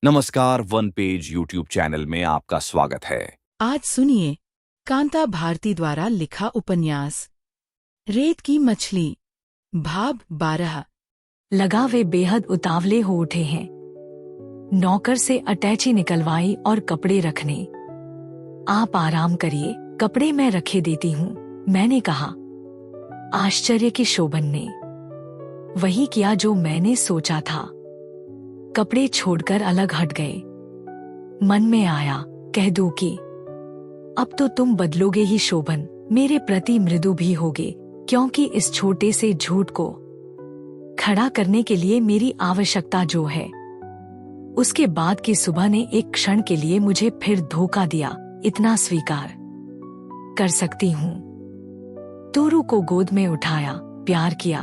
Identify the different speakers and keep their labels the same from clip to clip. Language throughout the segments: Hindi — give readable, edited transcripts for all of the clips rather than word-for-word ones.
Speaker 1: नमस्कार, वन पेज यूट्यूब चैनल में आपका स्वागत है।
Speaker 2: आज सुनिए कांता भारती द्वारा लिखा उपन्यास रेत की मछली, भाग 12।
Speaker 3: लगा वे बेहद उतावले हो उठे हैं। नौकर से अटैची निकलवाई और कपड़े रखने। आप आराम करिए, कपड़े मैं रखे देती हूँ, मैंने कहा। आश्चर्य की शोभन ने वही किया जो मैंने सोचा था। कपड़े छोड़कर अलग हट गए। मन में आया, कह दूं कि अब तो तुम बदलोगे ही शोभन, मेरे प्रति मृदु भी होगे, क्योंकि इस छोटे से झूठ को खड़ा करने के लिए मेरी आवश्यकता जो है। उसके बाद की सुबह ने एक क्षण के लिए मुझे फिर धोखा दिया। इतना स्वीकार कर सकती हूँ। तोरू को गोद में उठाया, प्यार किया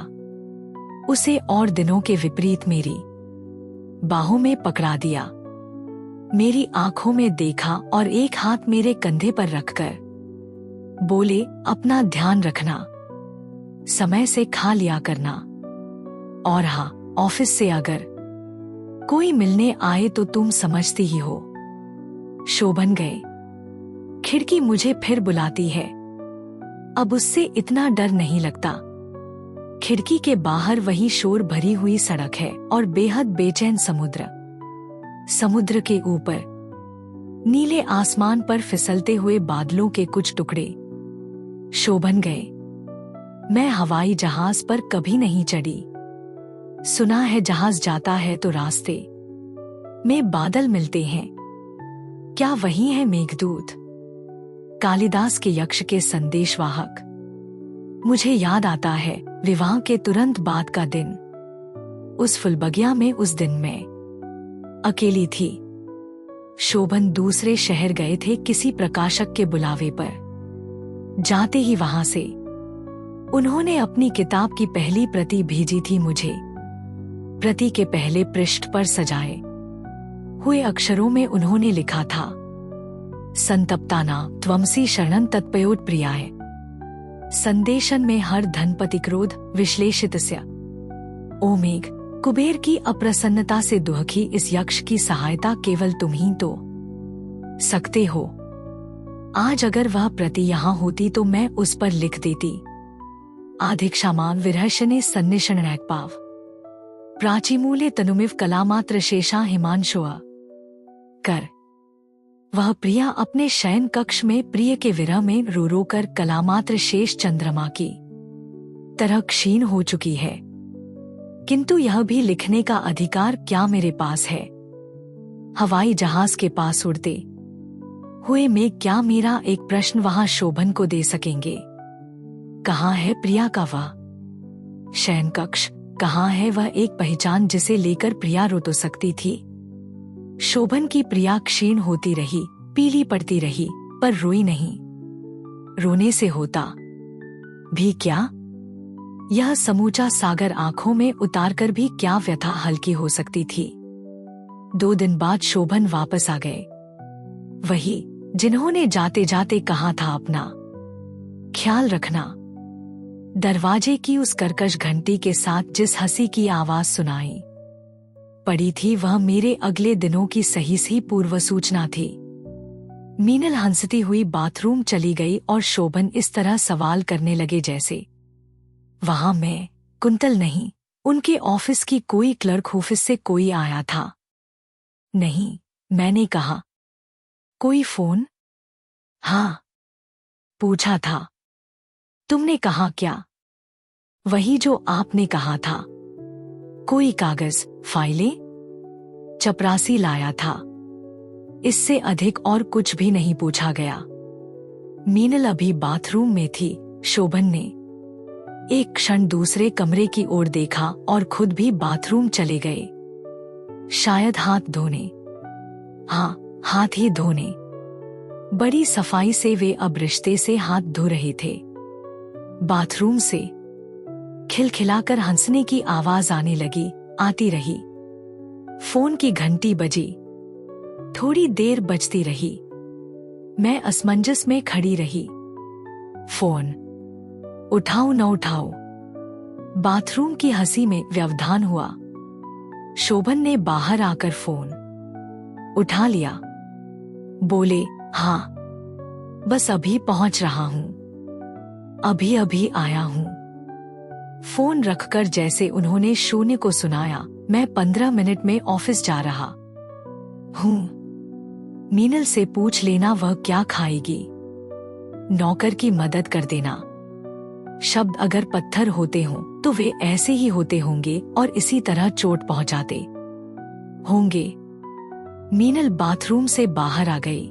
Speaker 3: उसे और दिनों के विपरीत मेरी बाहों में पकड़ा दिया। मेरी आंखों में देखा और एक हाथ मेरे कंधे पर रखकर बोले, अपना ध्यान रखना, समय से खा लिया करना, और हाँ, ऑफिस से अगर कोई मिलने आए तो तुम समझती ही हो। शोभन गए। खिड़की मुझे फिर बुलाती है। अब उससे इतना डर नहीं लगता। खिड़की के बाहर वही शोर भरी हुई सड़क है और बेहद बेचैन समुद्र। समुद्र के ऊपर नीले आसमान पर फिसलते हुए बादलों के कुछ टुकड़े। शोभन गए। मैं हवाई जहाज पर कभी नहीं चढ़ी। सुना है जहाज जाता है तो रास्ते में बादल मिलते हैं। क्या वही है मेघदूत, कालिदास के यक्ष के संदेशवाहक? मुझे याद आता है विवाह के तुरंत बाद का दिन। उस फुलबगिया में उस दिन मैं अकेली थी। शोभन दूसरे शहर गए थे किसी प्रकाशक के बुलावे पर। जाते ही वहां से उन्होंने अपनी किताब की पहली प्रति भेजी थी मुझे। प्रति के पहले पृष्ठ पर सजाए हुए अक्षरों में उन्होंने लिखा था, संतप्ताना त्वमसि शरणं तत्पयोत प्रियाय, संदेशन में हर धनपति क्रोध विश्लेषितस्य। ओ मेघ, कुबेर की अप्रसन्नता से दुखी इस यक्ष की सहायता केवल तुम ही तो सकते हो। आज अगर वह प्रति यहाँ होती तो मैं उस पर लिख देती, आधिक्षामान विरहशने सन्निषणैकपाव प्राचीमूले तनुमिव कलामात्र शेषा हिमांशुआ कर। वह प्रिया अपने शयन कक्ष में प्रिय के विरह में रो रो कर कलामात्र शेष चंद्रमा की तरह क्षीण हो चुकी है। किंतु यह भी लिखने का अधिकार क्या मेरे पास है? हवाई जहाज के पास उड़ते हुए में क्या मेरा एक प्रश्न वहां शोभन को दे सकेंगे? कहाँ है प्रिया का वह शयन कक्ष? कहाँ है वह एक पहचान जिसे लेकर प्रिया रो तो सकती थी? शोभन की प्रिया क्षीण होती रही, पीली पड़ती रही, पर रोई नहीं। रोने से होता भी क्या? यह समूचा सागर आंखों में उतारकर भी क्या व्यथा हल्की हो सकती थी? 2 दिन बाद शोभन वापस आ गए। वही जिन्होंने जाते जाते कहा था, अपना ख्याल रखना। दरवाजे की उस कर्कश घंटी के साथ जिस हंसी की आवाज सुनाई पड़ी थी, वह मेरे अगले दिनों की सही सी पूर्व सूचना थी। मीनल हंसती हुई बाथरूम चली गई और शोभन इस तरह सवाल करने लगे जैसे वहां मैं कुंतल नहीं, उनके ऑफिस की कोई क्लर्क ऑफिस से कोई आया था। नहीं, मैंने कहा। कोई फोन? हाँ, पूछा था। तुमने कहा क्या? वही जो आपने कहा था। कोई कागज, फाइलें? चपरासी लाया था। इससे अधिक और कुछ भी नहीं पूछा गया। मीनल अभी बाथरूम में थी। शोभन ने एक क्षण दूसरे कमरे की ओर देखा और खुद भी बाथरूम चले गए। शायद हाथ धोने। हाँ, हाथ ही धोने। बड़ी सफाई से वे अब रिश्ते से हाथ धो रहे थे। बाथरूम से खिलखिलाकर हंसने की आवाज आने लगी, आती रही। फोन की घंटी बजी। थोड़ी देर बजती रही। मैं असमंजस में खड़ी रही। फोन उठाऊं न उठाऊं? बाथरूम की हंसी में व्यवधान हुआ। शोभन ने बाहर आकर फोन उठा लिया। बोले, हाँ, बस अभी पहुंच रहा हूं, अभी अभी आया हूं। फोन रखकर जैसे उन्होंने शून्य को सुनाया, मैं 15 मिनट में ऑफिस जा रहा हूं। मीनल से पूछ लेना वह क्या खाएगी। नौकर की मदद कर देना। शब्द अगर पत्थर होते हों तो वे ऐसे ही होते होंगे और इसी तरह चोट पहुंचाते होंगे। मीनल बाथरूम से बाहर आ गई।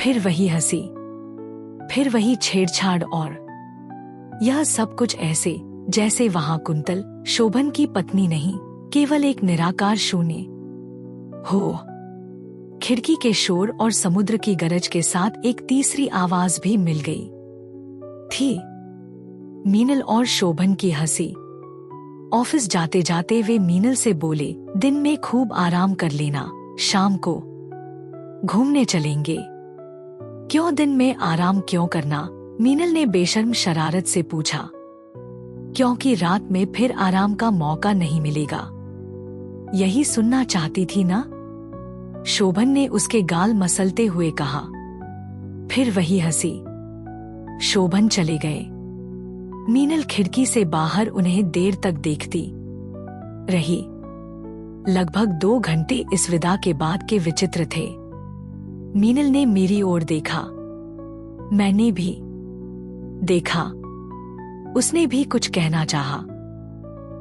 Speaker 3: फिर वही हंसी, फिर वही छेड़छाड़, और यह सब कुछ ऐसे जैसे वहां कुंतल शोभन की पत्नी नहीं, केवल एक निराकार शून्य हो। खिड़की के शोर और समुद्र की गरज के साथ एक तीसरी आवाज भी मिल गई थी, मीनल और शोभन की हंसी। ऑफिस जाते जाते वे मीनल से बोले, दिन में खूब आराम कर लेना, शाम को घूमने चलेंगे। क्यों दिन में आराम क्यों करना? मीनल ने बेशर्म शरारत से पूछा। क्योंकि रात में फिर आराम का मौका नहीं मिलेगा। यही सुनना चाहती थी ना? शोभन ने उसके गाल मसलते हुए कहा। फिर वही हंसी। शोभन चले गए। मीनल खिड़की से बाहर उन्हें देर तक देखती रही। लगभग 2 घंटे इस विदा के बाद के विचित्र थे। मीनल ने मेरी ओर देखा, मैंने भी देखा। उसने भी कुछ कहना चाहा,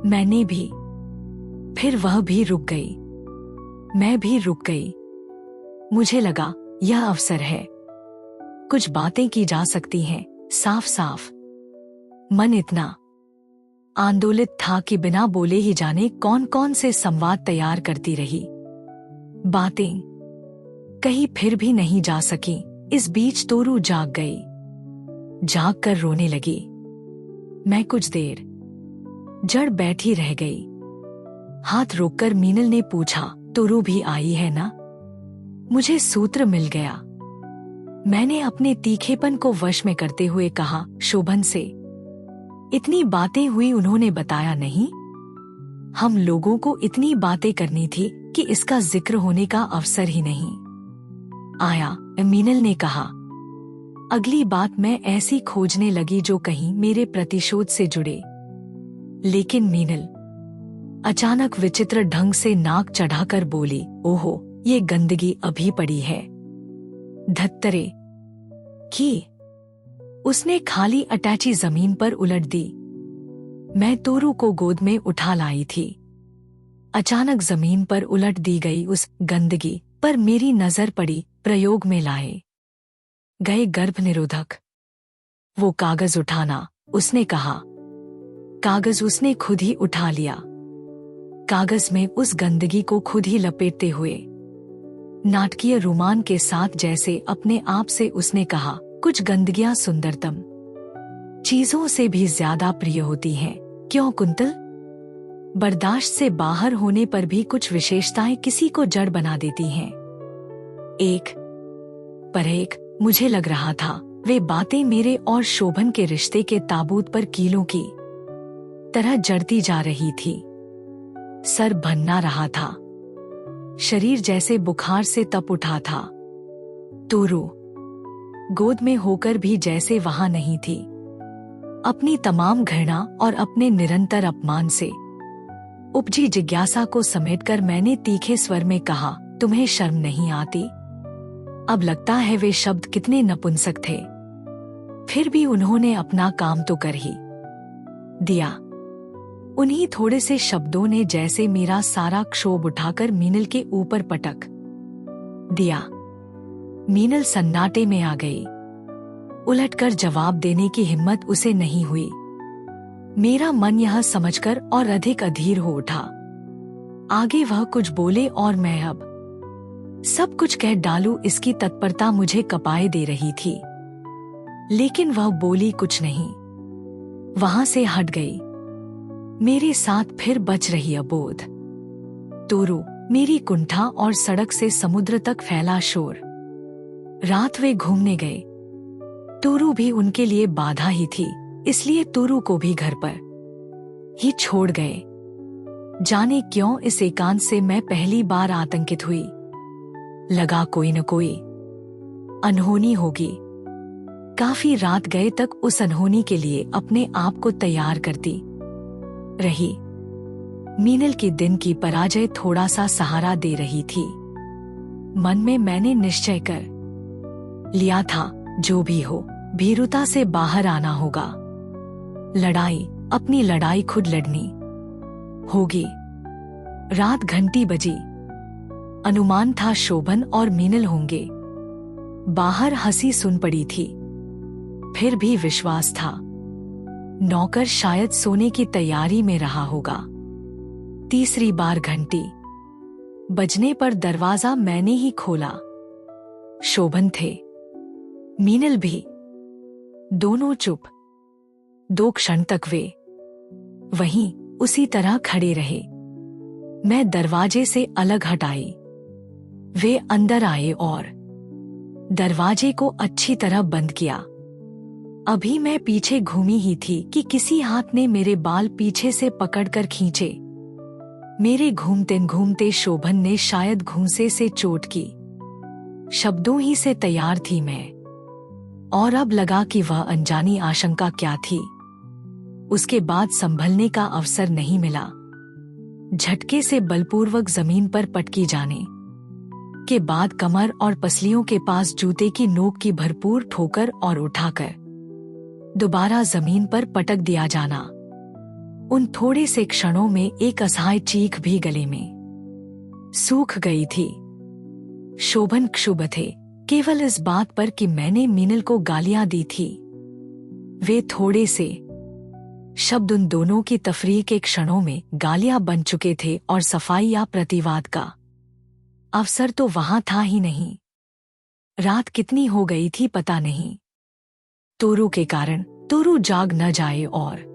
Speaker 3: मैंने भी। फिर वह भी रुक गई, मैं भी रुक गई। मुझे लगा यह अवसर है, कुछ बातें की जा सकती हैं, साफ साफ। मन इतना आंदोलित था कि बिना बोले ही जाने कौन कौन से संवाद तैयार करती रही। बातें कहीं फिर भी नहीं जा सकी। इस बीच तोरू जाग गई, जाग कर रोने लगी। मैं कुछ देर जड़ बैठी रह गई। हाथ रोककर मीनल ने पूछा, तोरू भी आई है ना? मुझे सूत्र मिल गया। मैंने अपने तीखेपन को वश में करते हुए कहा, शोभन से इतनी बातें हुई, उन्होंने बताया नहीं? हम लोगों को इतनी बातें करनी थी कि इसका जिक्र होने का अवसर ही नहीं आया, मीनल ने कहा। अगली बात मैं ऐसी खोजने लगी जो कहीं मेरे प्रतिशोध से जुड़े। लेकिन मीनल अचानक विचित्र ढंग से नाक चढ़ाकर बोली, ओहो, ये गंदगी अभी पड़ी है। धत्तरे की। उसने खाली अटैची जमीन पर उलट दी। मैं तोरू को गोद में उठा लाई थी। अचानक जमीन पर उलट दी गई उस गंदगी पर मेरी नजर पड़ी प्रयोग में लाए गए गर्भ निरोधक। वो कागज उठाना, उसने कहा। कागज उसने खुद ही उठा लिया। कागज में उस गंदगी को खुद ही लपेटते हुए नाटकीय रोमान के साथ जैसे अपने आप से उसने कहा, कुछ गंदगियां सुंदरतम चीजों से भी ज्यादा प्रिय होती हैं, क्यों कुंतल? बर्दाश्त से बाहर होने पर भी कुछ विशेषताएं किसी को जड़ बना देती हैं। एक पर एक मुझे लग रहा था वे बातें मेरे और शोभन के रिश्ते के ताबूत पर कीलों की तरह जड़ती जा रही थी। सर भन्ना रहा था, शरीर जैसे बुखार से तप उठा था। तोरू गोद में होकर भी जैसे वहां नहीं थी। अपनी तमाम घृणा और अपने निरंतर अपमान से उपजी जिज्ञासा को समेटकर मैंने तीखे स्वर में कहा, तुम्हें शर्म नहीं आती? अब लगता है वे शब्द कितने नपुंसक थे, फिर भी उन्होंने अपना काम तो कर ही दिया। उन्हीं थोड़े से शब्दों ने जैसे मेरा सारा क्षोभ उठाकर मीनल के ऊपर पटक दिया। मीनल सन्नाटे में आ गई। उलटकर जवाब देने की हिम्मत उसे नहीं हुई। मेरा मन यह समझकर और अधिक अधीर हो उठा। आगे वह कुछ बोले और मैं अब सब कुछ कह डालूं, इसकी तत्परता मुझे कपाए दे रही थी। लेकिन वह बोली कुछ नहीं, वहां से हट गई। मेरे साथ फिर बच रही अबोध तोरू, मेरी कुंठा और सड़क से समुद्र तक फैला शोर। रात वे घूमने गए। तोरू भी उनके लिए बाधा ही थी, इसलिए तोरू को भी घर पर ही छोड़ गए। जाने क्यों इस एकांत से मैं पहली बार आतंकित हुई। लगा कोई न कोई अनहोनी होगी। काफी रात गए तक उस अनहोनी के लिए अपने आप को तैयार करती रही। मीनल के दिन की पराजय थोड़ा सा सहारा दे रही थी। मन में मैंने निश्चय कर लिया था, जो भी हो भीरुता से बाहर आना होगा। अपनी लड़ाई खुद लड़नी होगी। रात घंटी बजी। अनुमान था शोभन और मीनल होंगे। बाहर हंसी सुन पड़ी थी, फिर भी विश्वास था नौकर शायद सोने की तैयारी में रहा होगा। तीसरी बार घंटी बजने पर दरवाजा मैंने ही खोला। शोभन थे, मीनल भी, दोनों चुप। 2 क्षण तक वे वहीं उसी तरह खड़े रहे। मैं दरवाजे से अलग हटाई। वे अंदर आए और दरवाजे को अच्छी तरह बंद किया। अभी मैं पीछे घूमी ही थी कि किसी हाथ ने मेरे बाल पीछे से पकड़कर खींचे। मेरे घूमते घूमते शोभन ने शायद घूंसे से चोट की। शब्दों ही से तैयार थी मैं, और अब लगा कि वह अनजानी आशंका क्या थी। उसके बाद संभलने का अवसर नहीं मिला। झटके से बलपूर्वक जमीन पर पटकी जाने के बाद कमर और पसलियों के पास जूते की नोक की भरपूर ठोकर और उठाकर दोबारा जमीन पर पटक दिया जाना। उन थोड़े से क्षणों में एक असहाय चीख भी गले में सूख गई थी। शोभन क्षुब्ध थे केवल इस बात पर कि मैंने मीनल को गालियां दी थी। वे थोड़े से शब्द उन दोनों की तफरीह के क्षणों में गालियां बन चुके थे और सफाई या प्रतिवाद का अवसर तो वहां था ही नहीं। रात कितनी हो गई थी पता नहीं। तोरू के कारण तोरू जाग न जाए और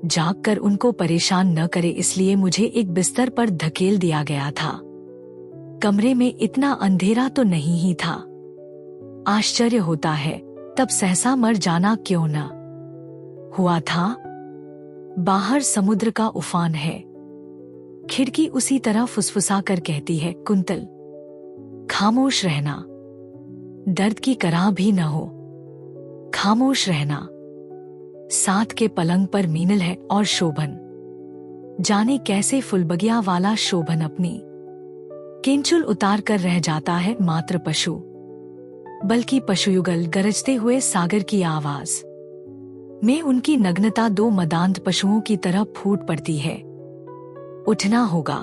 Speaker 3: जाग कर उनको परेशान न करे, इसलिए मुझे एक बिस्तर पर धकेल दिया गया था। कमरे में इतना अंधेरा तो नहीं ही था। आश्चर्य होता है तब सहसा मर जाना क्यों न हुआ था। बाहर समुद्र का उफान है। खिड़की उसी तरह फुसफुसा कर कहती है, कुंतल खामोश रहना, दर्द की कराह भी न हो, खामोश रहना। साथ के पलंग पर मीनल है और शोभन, जाने कैसे फुलबगिया वाला शोभन अपनी केंचुल उतार कर रह जाता है। मात्र पशु, बल्कि पशुयुगल गरजते हुए सागर की आवाज में उनकी नग्नता 2 मदांत पशुओं की तरह फूट पड़ती है। उठना होगा।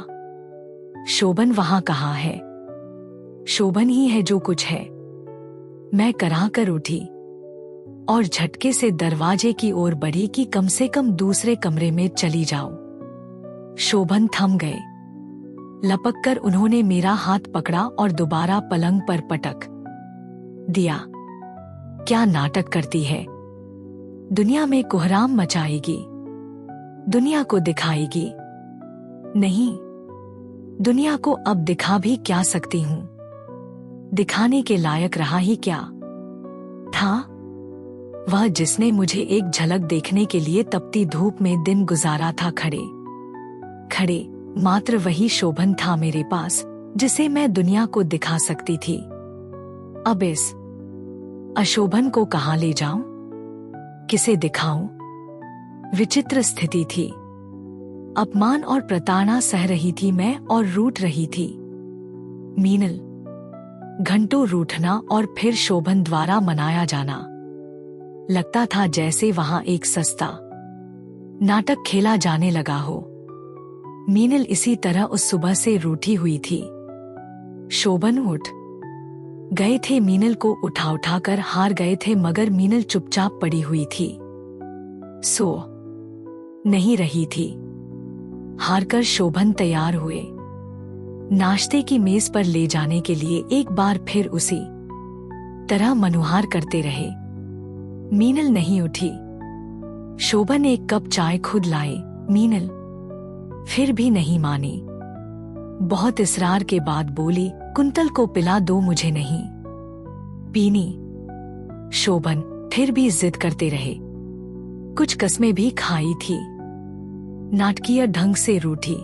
Speaker 3: शोभन वहां कहाँ है? शोभन ही है जो कुछ है। मैं कराह कर उठी और झटके से दरवाजे की ओर बढ़ी कि कम से कम दूसरे कमरे में चली जाऊं। शोभन थम गए। लपक कर उन्होंने मेरा हाथ पकड़ा और दोबारा पलंग पर पटक दिया। क्या नाटक करती है? दुनिया में कोहराम मचाएगी, दुनिया को दिखाएगी। नहीं, दुनिया को अब दिखा भी क्या सकती हूं? दिखाने के लायक रहा ही क्या था वह जिसने मुझे एक झलक देखने के लिए तपती धूप में दिन गुजारा था। खड़े मात्र वही शोभन था मेरे पास जिसे मैं दुनिया को दिखा सकती थी। अब इस अशोभन को कहां ले जाऊं? किसे दिखाऊं? विचित्र स्थिति थी। अपमान और प्रताड़ना सह रही थी मैं और रूठ रही थी। मीनल, घंटों रूठना और फिर शोभन द्वारा मनाया जाना। लगता था जैसे वहां एक सस्ता नाटक खेला जाने लगा हो। मीनल इसी तरह उस सुबह से रूठी हुई थी। शोभन उठ गए थे, मीनल को उठा कर हार गए थे, मगर मीनल चुपचाप पड़ी हुई थी, सो नहीं रही थी। हारकर शोभन तैयार हुए नाश्ते की मेज पर ले जाने के लिए। एक बार फिर उसी तरह मनुहार करते रहे। मीनल नहीं उठी। शोभन एक कप चाय खुद लाए। मीनल फिर भी नहीं मानी। बहुत इसरार के बाद बोली, कुंतल को पिला दो, मुझे नहीं पीनी। शोभन फिर भी जिद करते रहे। कुछ कस्में भी खाई थी। नाटकीय ढंग से रूठी।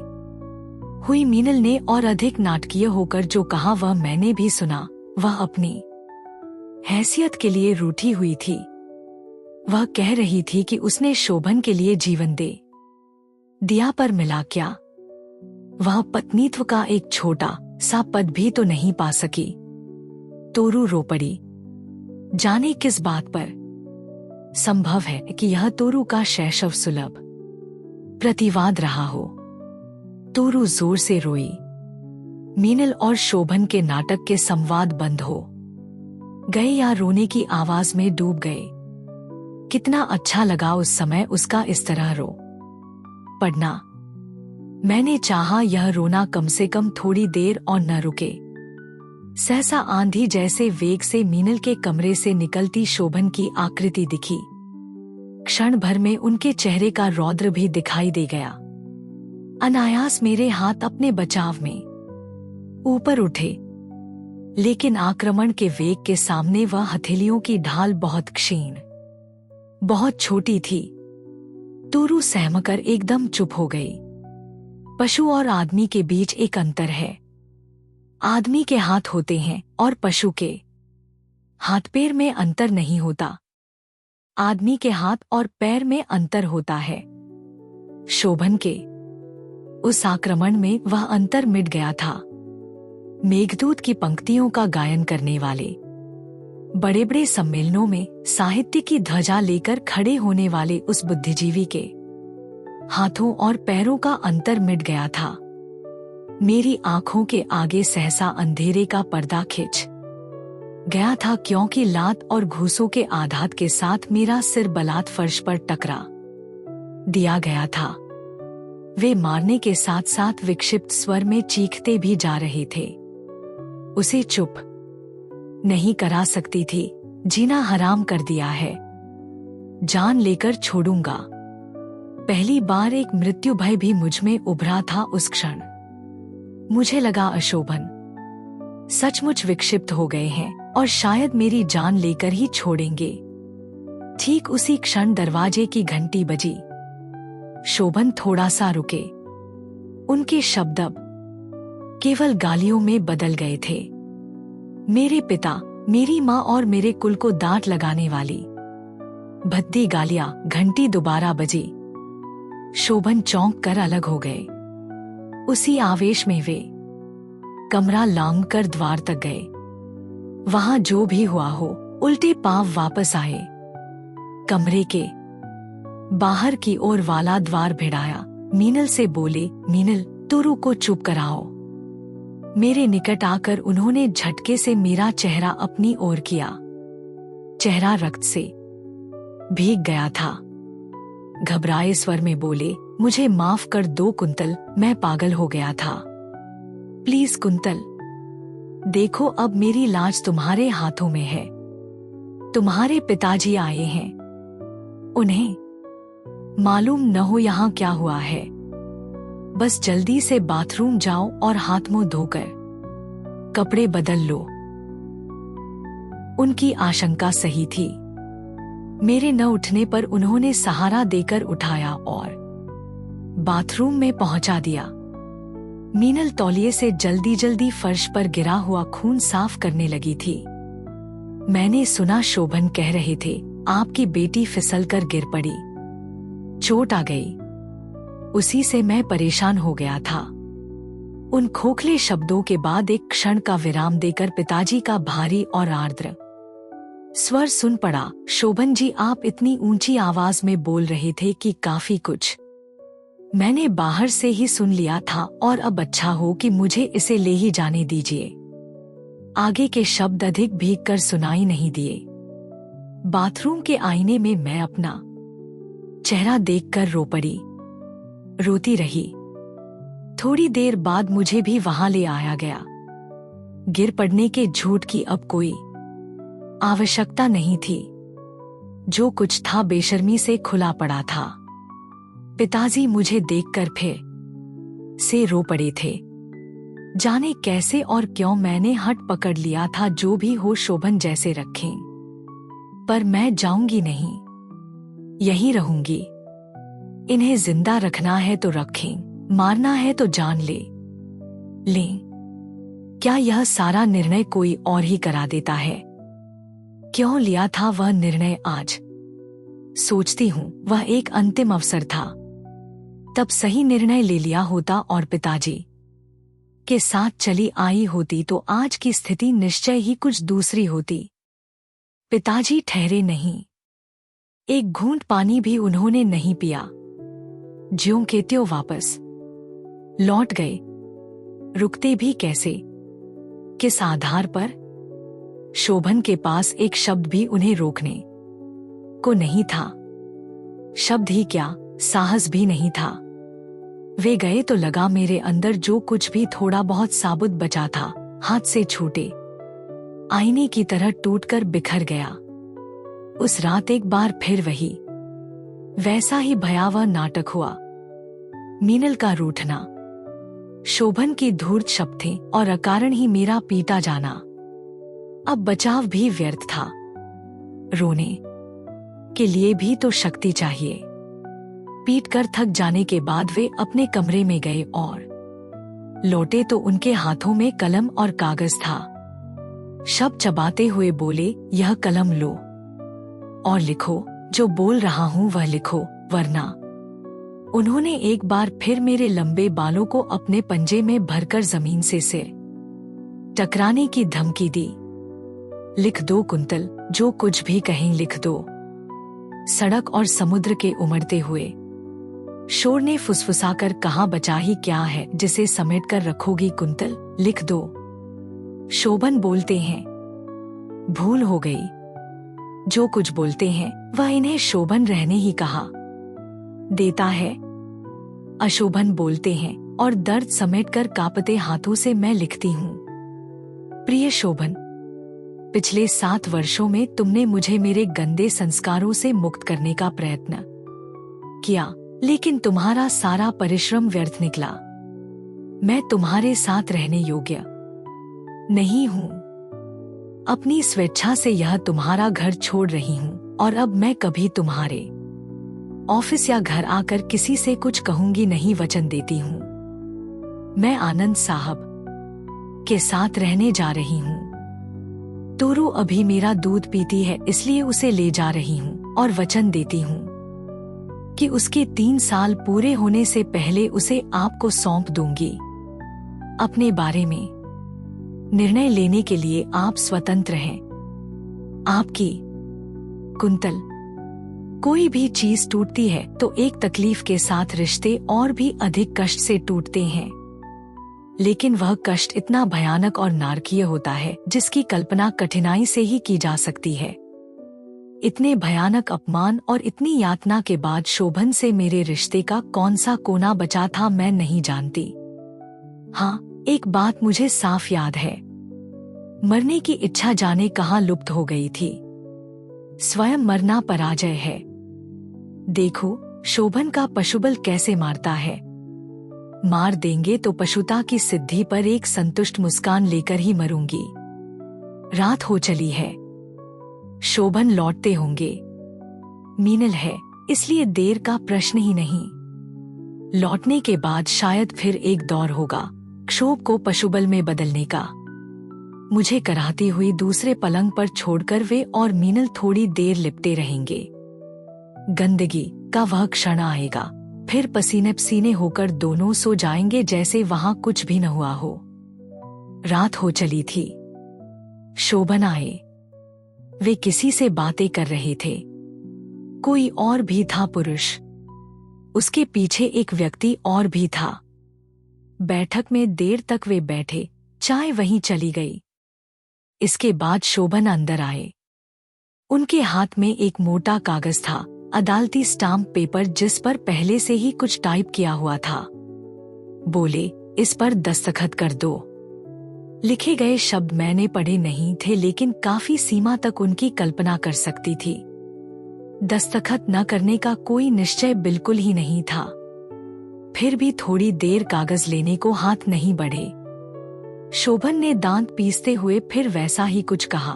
Speaker 3: हुई मीनल ने और अधिक नाटकीय होकर जो कहा वह मैंने भी सुना। वह अपनी हैसियत के लिए रूठी हुई थी। वह कह रही थी कि उसने शोभन के लिए जीवन दे दिया, पर मिला क्या? वह पत्नीत्व का एक छोटा सा पद भी तो नहीं पा सकी। तोरू रो पड़ी। जाने किस बात पर। संभव है कि यह तोरू का शैशव सुलभ प्रतिवाद रहा हो। तोरू जोर से रोई। मीनल और शोभन के नाटक के संवाद बंद हो गए या रोने की आवाज में डूब गए। कितना अच्छा लगा उस समय उसका इस तरह रो पड़ना। मैंने चाहा यह रोना कम से कम थोड़ी देर और न रुके। सहसा आंधी जैसे वेग से मीनल के कमरे से निकलती शोभन की आकृति दिखी। क्षण भर में उनके चेहरे का रौद्र भी दिखाई दे गया। अनायास मेरे हाथ अपने बचाव में ऊपर उठे, लेकिन आक्रमण के वेग के सामने वह हथेलियों की ढाल बहुत क्षीण, बहुत छोटी थी। तोरू सहमकर एकदम चुप हो गई। पशु और आदमी के बीच एक अंतर है। आदमी के हाथ होते हैं और पशु के हाथ पैर में अंतर नहीं होता। आदमी के हाथ और पैर में अंतर होता है। शोभन के उस आक्रमण में वह अंतर मिट गया था। मेघदूत की पंक्तियों का गायन करने वाले, बड़े बड़े सम्मेलनों में साहित्य की ध्वजा लेकर खड़े होने वाले उस बुद्धिजीवी के हाथों और पैरों का अंतर मिट गया था। मेरी आंखों के आगे सहसा अंधेरे का पर्दा खिंच गया था, क्योंकि लात और घूसों के आघात के साथ मेरा सिर बलात् फर्श पर टकरा दिया गया था। वे मारने के साथ साथ विक्षिप्त स्वर में चीखते भी जा रहे थे। उसे चुप नहीं करा सकती थी। जीना हराम कर दिया है, जान लेकर छोड़ूंगा। पहली बार एक मृत्यु भय भी मुझ में उभरा था उस क्षण। मुझे लगा अशोभन सचमुच विक्षिप्त हो गए हैं और शायद मेरी जान लेकर ही छोड़ेंगे। ठीक उसी क्षण दरवाजे की घंटी बजी। शोभन थोड़ा सा रुके। उनके शब्द अब केवल गालियों में बदल गए थे। मेरे पिता, मेरी माँ और मेरे कुल को दांत लगाने वाली भद्दी गालियां। घंटी दोबारा बजी। शोभन चौंक कर अलग हो गए। उसी आवेश में वे कमरा लांघ कर द्वार तक गए। वहां जो भी हुआ हो, उल्टे पांव वापस आए। कमरे के बाहर की ओर वाला द्वार भिड़ाया। मीनल से बोले, मीनल, तोरू को चुप कराओ। मेरे निकट आकर उन्होंने झटके से मेरा चेहरा अपनी ओर किया। चेहरा रक्त से भीग गया था। घबराए स्वर में बोले, मुझे माफ कर दो कुंतल, मैं पागल हो गया था। प्लीज कुंतल, देखो अब मेरी लाज तुम्हारे हाथों में है। तुम्हारे पिताजी आए हैं। उन्हें मालूम न हो यहाँ क्या हुआ है। बस जल्दी से बाथरूम जाओ और हाथ मुंह धोकर कपड़े बदल लो। उनकी आशंका सही थी। मेरे न उठने पर उन्होंने सहारा देकर उठाया और बाथरूम में पहुंचा दिया। मीनल तौलिए से जल्दी जल्दी फर्श पर गिरा हुआ खून साफ करने लगी थी। मैंने सुना शोभन कह रहे थे, आपकी बेटी फिसल कर गिर पड़ी, चोट आ गई। उसी से मैं परेशान हो गया था। उन खोखले शब्दों के बाद एक क्षण का विराम देकर पिताजी का भारी और आर्द्र स्वर सुन पड़ा, शोभन जी, आप इतनी ऊंची आवाज में बोल रहे थे कि काफी कुछ मैंने बाहर से ही सुन लिया था, और अब अच्छा हो कि मुझे इसे ले ही जाने दीजिए। आगे के शब्द अधिक भीग कर सुनाई नहीं दिए। बाथरूम के आईने में मैं अपना चेहरा देखकर रो पड़ी। रोती रही। थोड़ी देर बाद मुझे भी वहां ले आया गया। गिर पड़ने के झूठ की अब कोई आवश्यकता नहीं थी। जो कुछ था बेशर्मी से खुला पड़ा था। पिताजी मुझे देखकर फिर से रो पड़े थे। जाने कैसे और क्यों मैंने हट पकड़ लिया था, जो भी हो शोभन जैसे रखें, पर मैं जाऊंगी नहीं, यहीं रहूंगी। इन्हें जिंदा रखना है तो रखें, मारना है तो जान ले। लें? क्या यह सारा निर्णय कोई और ही करा देता है? क्यों लिया था वह निर्णय आज? सोचती हूँ वह एक अंतिम अवसर था। तब सही निर्णय ले लिया होता और पिताजी के साथ चली आई होती तो आज की स्थिति निश्चय ही कुछ दूसरी होती। पिताजी ठहरे नहीं। एक घूंट पानी भी उन्होंने नहीं पिया। ज्यों के त्यों वापस लौट गए। रुकते भी कैसे? किस आधार पर? शोभन के पास एक शब्द भी उन्हें रोकने को नहीं था। शब्द ही क्या, साहस भी नहीं था। वे गए तो लगा मेरे अंदर जो कुछ भी थोड़ा बहुत साबुत बचा था हाथ से छूटे आईने की तरह टूटकर बिखर गया। उस रात एक बार फिर वही वैसा ही भयावह नाटक हुआ। मीनल का रूठना, शोभन की धूर्त शब्दें और अकारण ही मेरा पीटा जाना। अब बचाव भी व्यर्थ था। रोने के लिए भी तो शक्ति चाहिए। पीट कर थक जाने के बाद वे अपने कमरे में गए और लौटे तो उनके हाथों में कलम और कागज था। शब्द चबाते हुए बोले, यह कलम लो और लिखो, जो बोल रहा हूं वह लिखो, वरना। उन्होंने एक बार फिर मेरे लंबे बालों को अपने पंजे में भरकर जमीन से टकराने की धमकी दी। लिख दो कुंतल, जो कुछ भी कहें लिख दो। सड़क और समुद्र के उमड़ते हुए शोर ने फुसफुसाकर कहा, बचा ही क्या है जिसे समेट कर रखोगी कुंतल, लिख दो। शोभन बोलते हैं, भूल हो गई। जो कुछ बोलते हैं वह इन्हें शोभन रहने ही कहा देता है। अशोभन बोलते हैं और दर्द समेटकर कांपते हाथों से मैं लिखती हूँ। प्रिय शोभन, पिछले 7 वर्षों में तुमने मुझे मेरे गंदे संस्कारों से मुक्त करने का प्रयत्न किया, लेकिन तुम्हारा सारा परिश्रम व्यर्थ निकला। मैं तुम्हारे साथ रहने योग्य नहीं हूँ। अपनी स्वेच्छा से यह तुम्हारा घर छोड़ रही हूँ और अब मैं कभी तुम्हारे ऑफिस या घर आकर किसी से कुछ कहूंगी नहीं, वचन देती हूँ। मैं आनंद साहब के साथ रहने जा रही हूँ। तोरू अभी मेरा दूध पीती है, इसलिए उसे ले जा रही हूँ और वचन देती हूँ कि उसके 3 साल पूरे होने से पहले उसे आपको सौंप दूंगी। अपने बारे में निर्णय लेने के लिए आप स्वतंत्र हैं। आपकी कुंतल। कोई भी चीज टूटती है तो एक तकलीफ के साथ रिश्ते और भी अधिक कष्ट से टूटते हैं, लेकिन वह कष्ट इतना भयानक और नारकीय होता है जिसकी कल्पना कठिनाई से ही की जा सकती है। इतने भयानक अपमान और इतनी यातना के बाद शोभन से मेरे रिश्ते का कौन सा कोना बचा था मैं नहीं जानती। हाँ, एक बात मुझे साफ याद है, मरने की इच्छा जाने कहाँ लुप्त हो गई थी। स्वयं मरना पराजय है। देखो शोभन का पशुबल कैसे मारता है। मार देंगे तो पशुता की सिद्धि पर एक संतुष्ट मुस्कान लेकर ही मरूंगी। रात हो चली है, शोभन लौटते होंगे। मीनल है, इसलिए देर का प्रश्न ही नहीं। लौटने के बाद शायद फिर एक दौर होगा क्षोभ को पशुबल में बदलने का। मुझे कराहती हुई दूसरे पलंग पर छोड़कर वे और मीनल थोड़ी देर लिपटे रहेंगे। गंदगी का वह क्षण आएगा, फिर पसीने पसीने होकर दोनों सो जाएंगे जैसे वहां कुछ भी न हुआ हो। रात हो चली थी। शोभन आए। वे किसी से बातें कर रहे थे। कोई और भी था पुरुष। उसके पीछे एक व्यक्ति और भी था। बैठक में देर तक वे बैठे, चाय वहीं चली गई। इसके बाद शोभन अंदर आए। उनके हाथ में एक मोटा कागज था, अदालती स्टाम्प पेपर जिस पर पहले से ही कुछ टाइप किया हुआ था। बोले, इस पर दस्तखत कर दो। लिखे गए शब्द मैंने पढ़े नहीं थे, लेकिन काफी सीमा तक उनकी कल्पना कर सकती थी। दस्तखत न करने का कोई निश्चय बिल्कुल ही नहीं था। फिर भी थोड़ी देर कागज लेने को हाथ नहीं बढ़े। शोभन ने दांत पीसते हुए फिर वैसा ही कुछ कहा।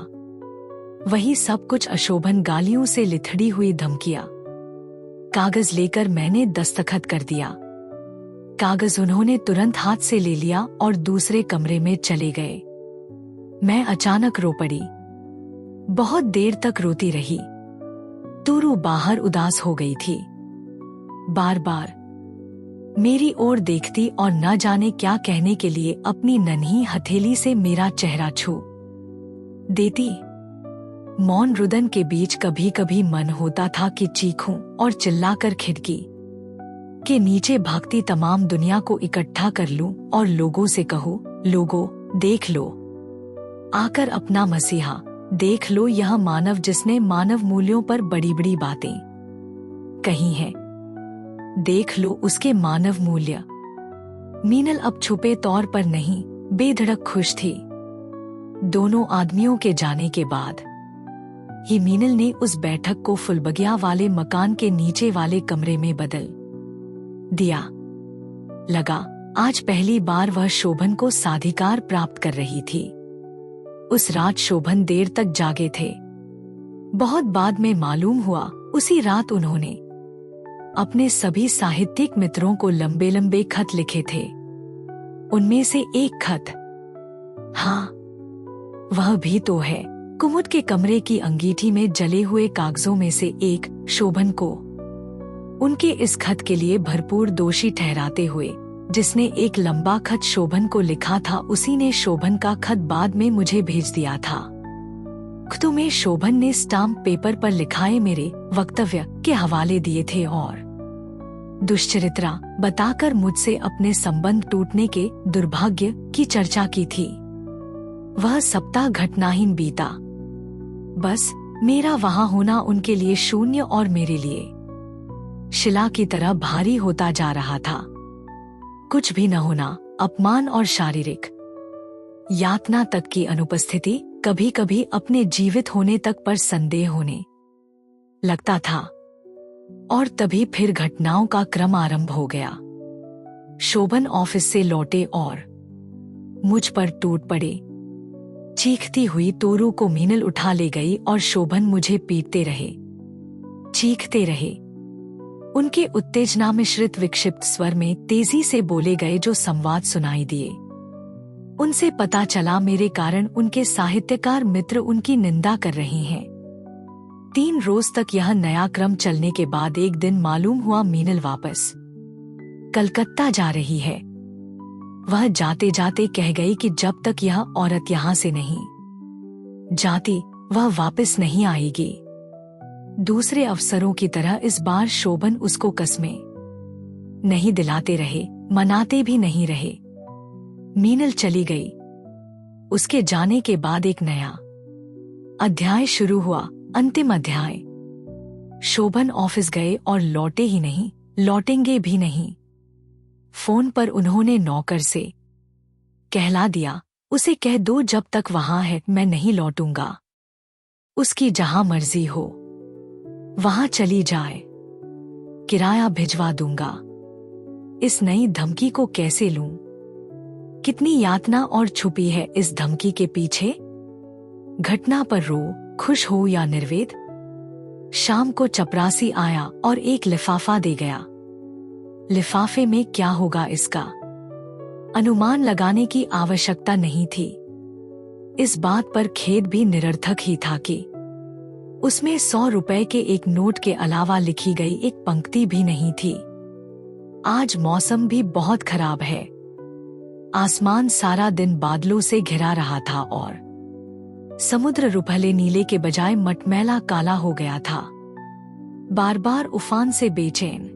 Speaker 3: वही सब कुछ अशोभन गालियों से लिथड़ी हुई धमकियां। कागज लेकर मैंने दस्तखत कर दिया। कागज उन्होंने तुरंत हाथ से ले लिया और दूसरे कमरे में चले गए। मैं अचानक रो पड़ी। बहुत देर तक रोती रही। तूरू बाहर उदास हो गई थी। बार बार मेरी ओर देखती और न जाने क्या कहने के लिए अपनी नन्ही हथेली से मेरा चेहरा छू देती। मौन रुदन के बीच कभी कभी मन होता था कि चीखूं और चिल्लाकर खिड़की के नीचे भागती तमाम दुनिया को इकट्ठा कर लूं और लोगों से कहूं, लोगों देख लो, आकर अपना मसीहा देख लो, यह मानव जिसने मानव मूल्यों पर बड़ी बड़ी बातें कही हैं, देख लो उसके मानव मूल्य। मीनल अब छुपे तौर पर नहीं, बेधड़क खुश थी। दोनों आदमियों के जाने के बाद ही मीनल ने उस बैठक को फुलबगिया वाले मकान के नीचे वाले कमरे में बदल दिया। लगा आज पहली बार वह शोभन को साधिकार प्राप्त कर रही थी। उस रात शोभन देर तक जागे थे। बहुत बाद में मालूम हुआ उसी रात उन्होंने अपने सभी साहित्यिक मित्रों को लंबे लंबे खत लिखे थे। उनमें से एक खत, हाँ वह भी तो है, कुमुद के कमरे की अंगीठी में जले हुए कागजों में से एक, शोभन को उनके इस खत के लिए भरपूर दोषी ठहराते हुए जिसने एक लंबा खत शोभन को लिखा था, उसी ने शोभन का खत बाद में मुझे भेज दिया था। खतों में शोभन ने स्टाम्प पेपर पर लिखाए मेरे वक्तव्य के हवाले दिए थे और दुष्चरित्रा बताकर मुझसे अपने संबंध टूटने के दुर्भाग्य की चर्चा की थी। वह सप्ताह घटनाहीन बीता। बस मेरा वहां होना उनके लिए शून्य और मेरे लिए शिला की तरह भारी होता जा रहा था। कुछ भी न होना, अपमान और शारीरिक यातना तक की अनुपस्थिति, कभी कभी अपने जीवित होने तक पर संदेह होने लगता था। और तभी फिर घटनाओं का क्रम आरंभ हो गया। शोभन ऑफिस से लौटे और मुझ पर टूट पड़े। चीखती हुई तोरू को मीनल उठा ले गई और शोभन मुझे पीटते रहे, चीखते रहे। उनके उत्तेजना मिश्रित विक्षिप्त स्वर में तेजी से बोले गए जो संवाद सुनाई दिए। उनसे पता चला मेरे कारण उनके साहित्यकार मित्र उनकी निंदा कर रहे हैं। 3 रोज तक यह नया क्रम चलने के बाद एक दिन मालूम हुआ मीनल वापस कलकत्ता जा रही है। वह जाते जाते कह गई कि जब तक यह औरत यहाँ से नहीं जाती वह वापस नहीं आएगी। दूसरे अवसरों की तरह इस बार शोभन उसको कस्में नहीं दिलाते रहे, मनाते भी नहीं रहे। मीनल चली गई। उसके जाने के बाद एक नया अध्याय शुरू हुआ, अंतिम अध्याय। शोभन ऑफिस गए और लौटे ही नहीं, लौटेंगे भी नहीं। फोन पर उन्होंने नौकर से कहला दिया, उसे कह दो जब तक वहां है मैं नहीं लौटूंगा। उसकी जहां मर्जी हो वहां चली जाए, किराया भिजवा दूंगा। इस नई धमकी को कैसे लूं? कितनी यातना और छुपी है इस धमकी के पीछे। घटना पर रो, खुश हो या निर्वेद। शाम को चपरासी आया और एक लिफाफा दे गया। लिफाफे में क्या होगा इसका अनुमान लगाने की आवश्यकता नहीं थी। इस बात पर खेद भी निरर्थक ही था कि उसमें 100 रुपए के एक नोट के अलावा लिखी गई एक पंक्ति भी नहीं थी। आज मौसम भी बहुत खराब है। आसमान सारा दिन बादलों से घिरा रहा था और समुद्र रुपहले नीले के बजाय मटमैला काला हो गया था। बार बार उफान से बेचैन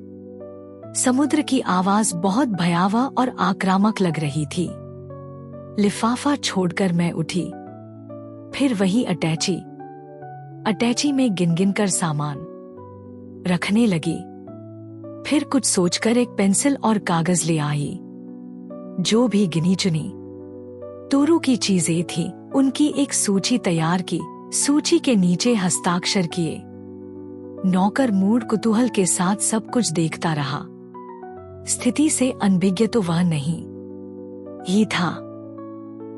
Speaker 3: समुद्र की आवाज बहुत भयावह और आक्रामक लग रही थी। लिफाफा छोड़कर मैं उठी। फिर वही अटैची में गिन कर सामान रखने लगी। फिर कुछ सोचकर एक पेंसिल और कागज ले आई। जो भी गिनी चुनी तोरू की चीजें थी, उनकी एक सूची तैयार की। सूची के नीचे हस्ताक्षर किए। नौकर मूड कुतूहल के साथ सब कुछ देखता रहा। स्थिति से अनभिज्ञ तो वह नहीं ही था।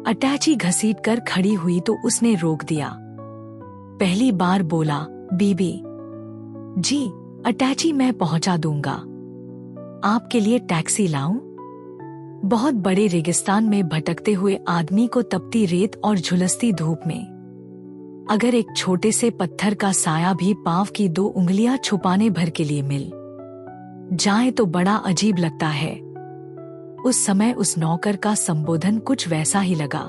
Speaker 3: अटैची घसीट कर खड़ी हुई तो उसने रोक दिया। पहली बार बोला, बीबी जी, अटैची मैं पहुंचा दूंगा। आपके लिए टैक्सी लाऊं? बहुत बड़े रेगिस्तान में भटकते हुए आदमी को तपती रेत और झुलसती धूप में अगर एक छोटे से पत्थर का साया भी पांव की 2 उंगलियां छुपाने भर के लिए मिल जाए तो बड़ा अजीब लगता है। उस समय उस नौकर का संबोधन कुछ वैसा ही लगा।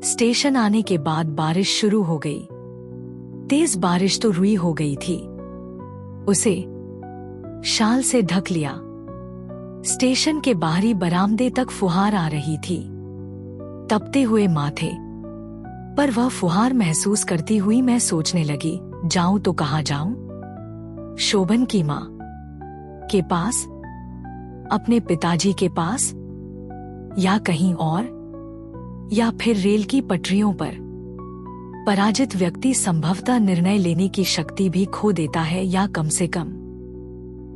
Speaker 3: स्टेशन आने के बाद बारिश शुरू हो गई। तेज बारिश तो रुई हो गई थी। उसे शाल से ढक लिया। स्टेशन के बाहरी बरामदे तक फुहार आ रही थी, तपते हुए माथे पर वह फुहार महसूस करती हुई मैं सोचने लगी, जाऊं तो कहां जाऊं? शोभन की मां के पास, अपने पिताजी के पास, या कहीं और, या फिर रेल की पटरियों पर? पराजित व्यक्ति संभवतः निर्णय लेने की शक्ति भी खो देता है, या कम से कम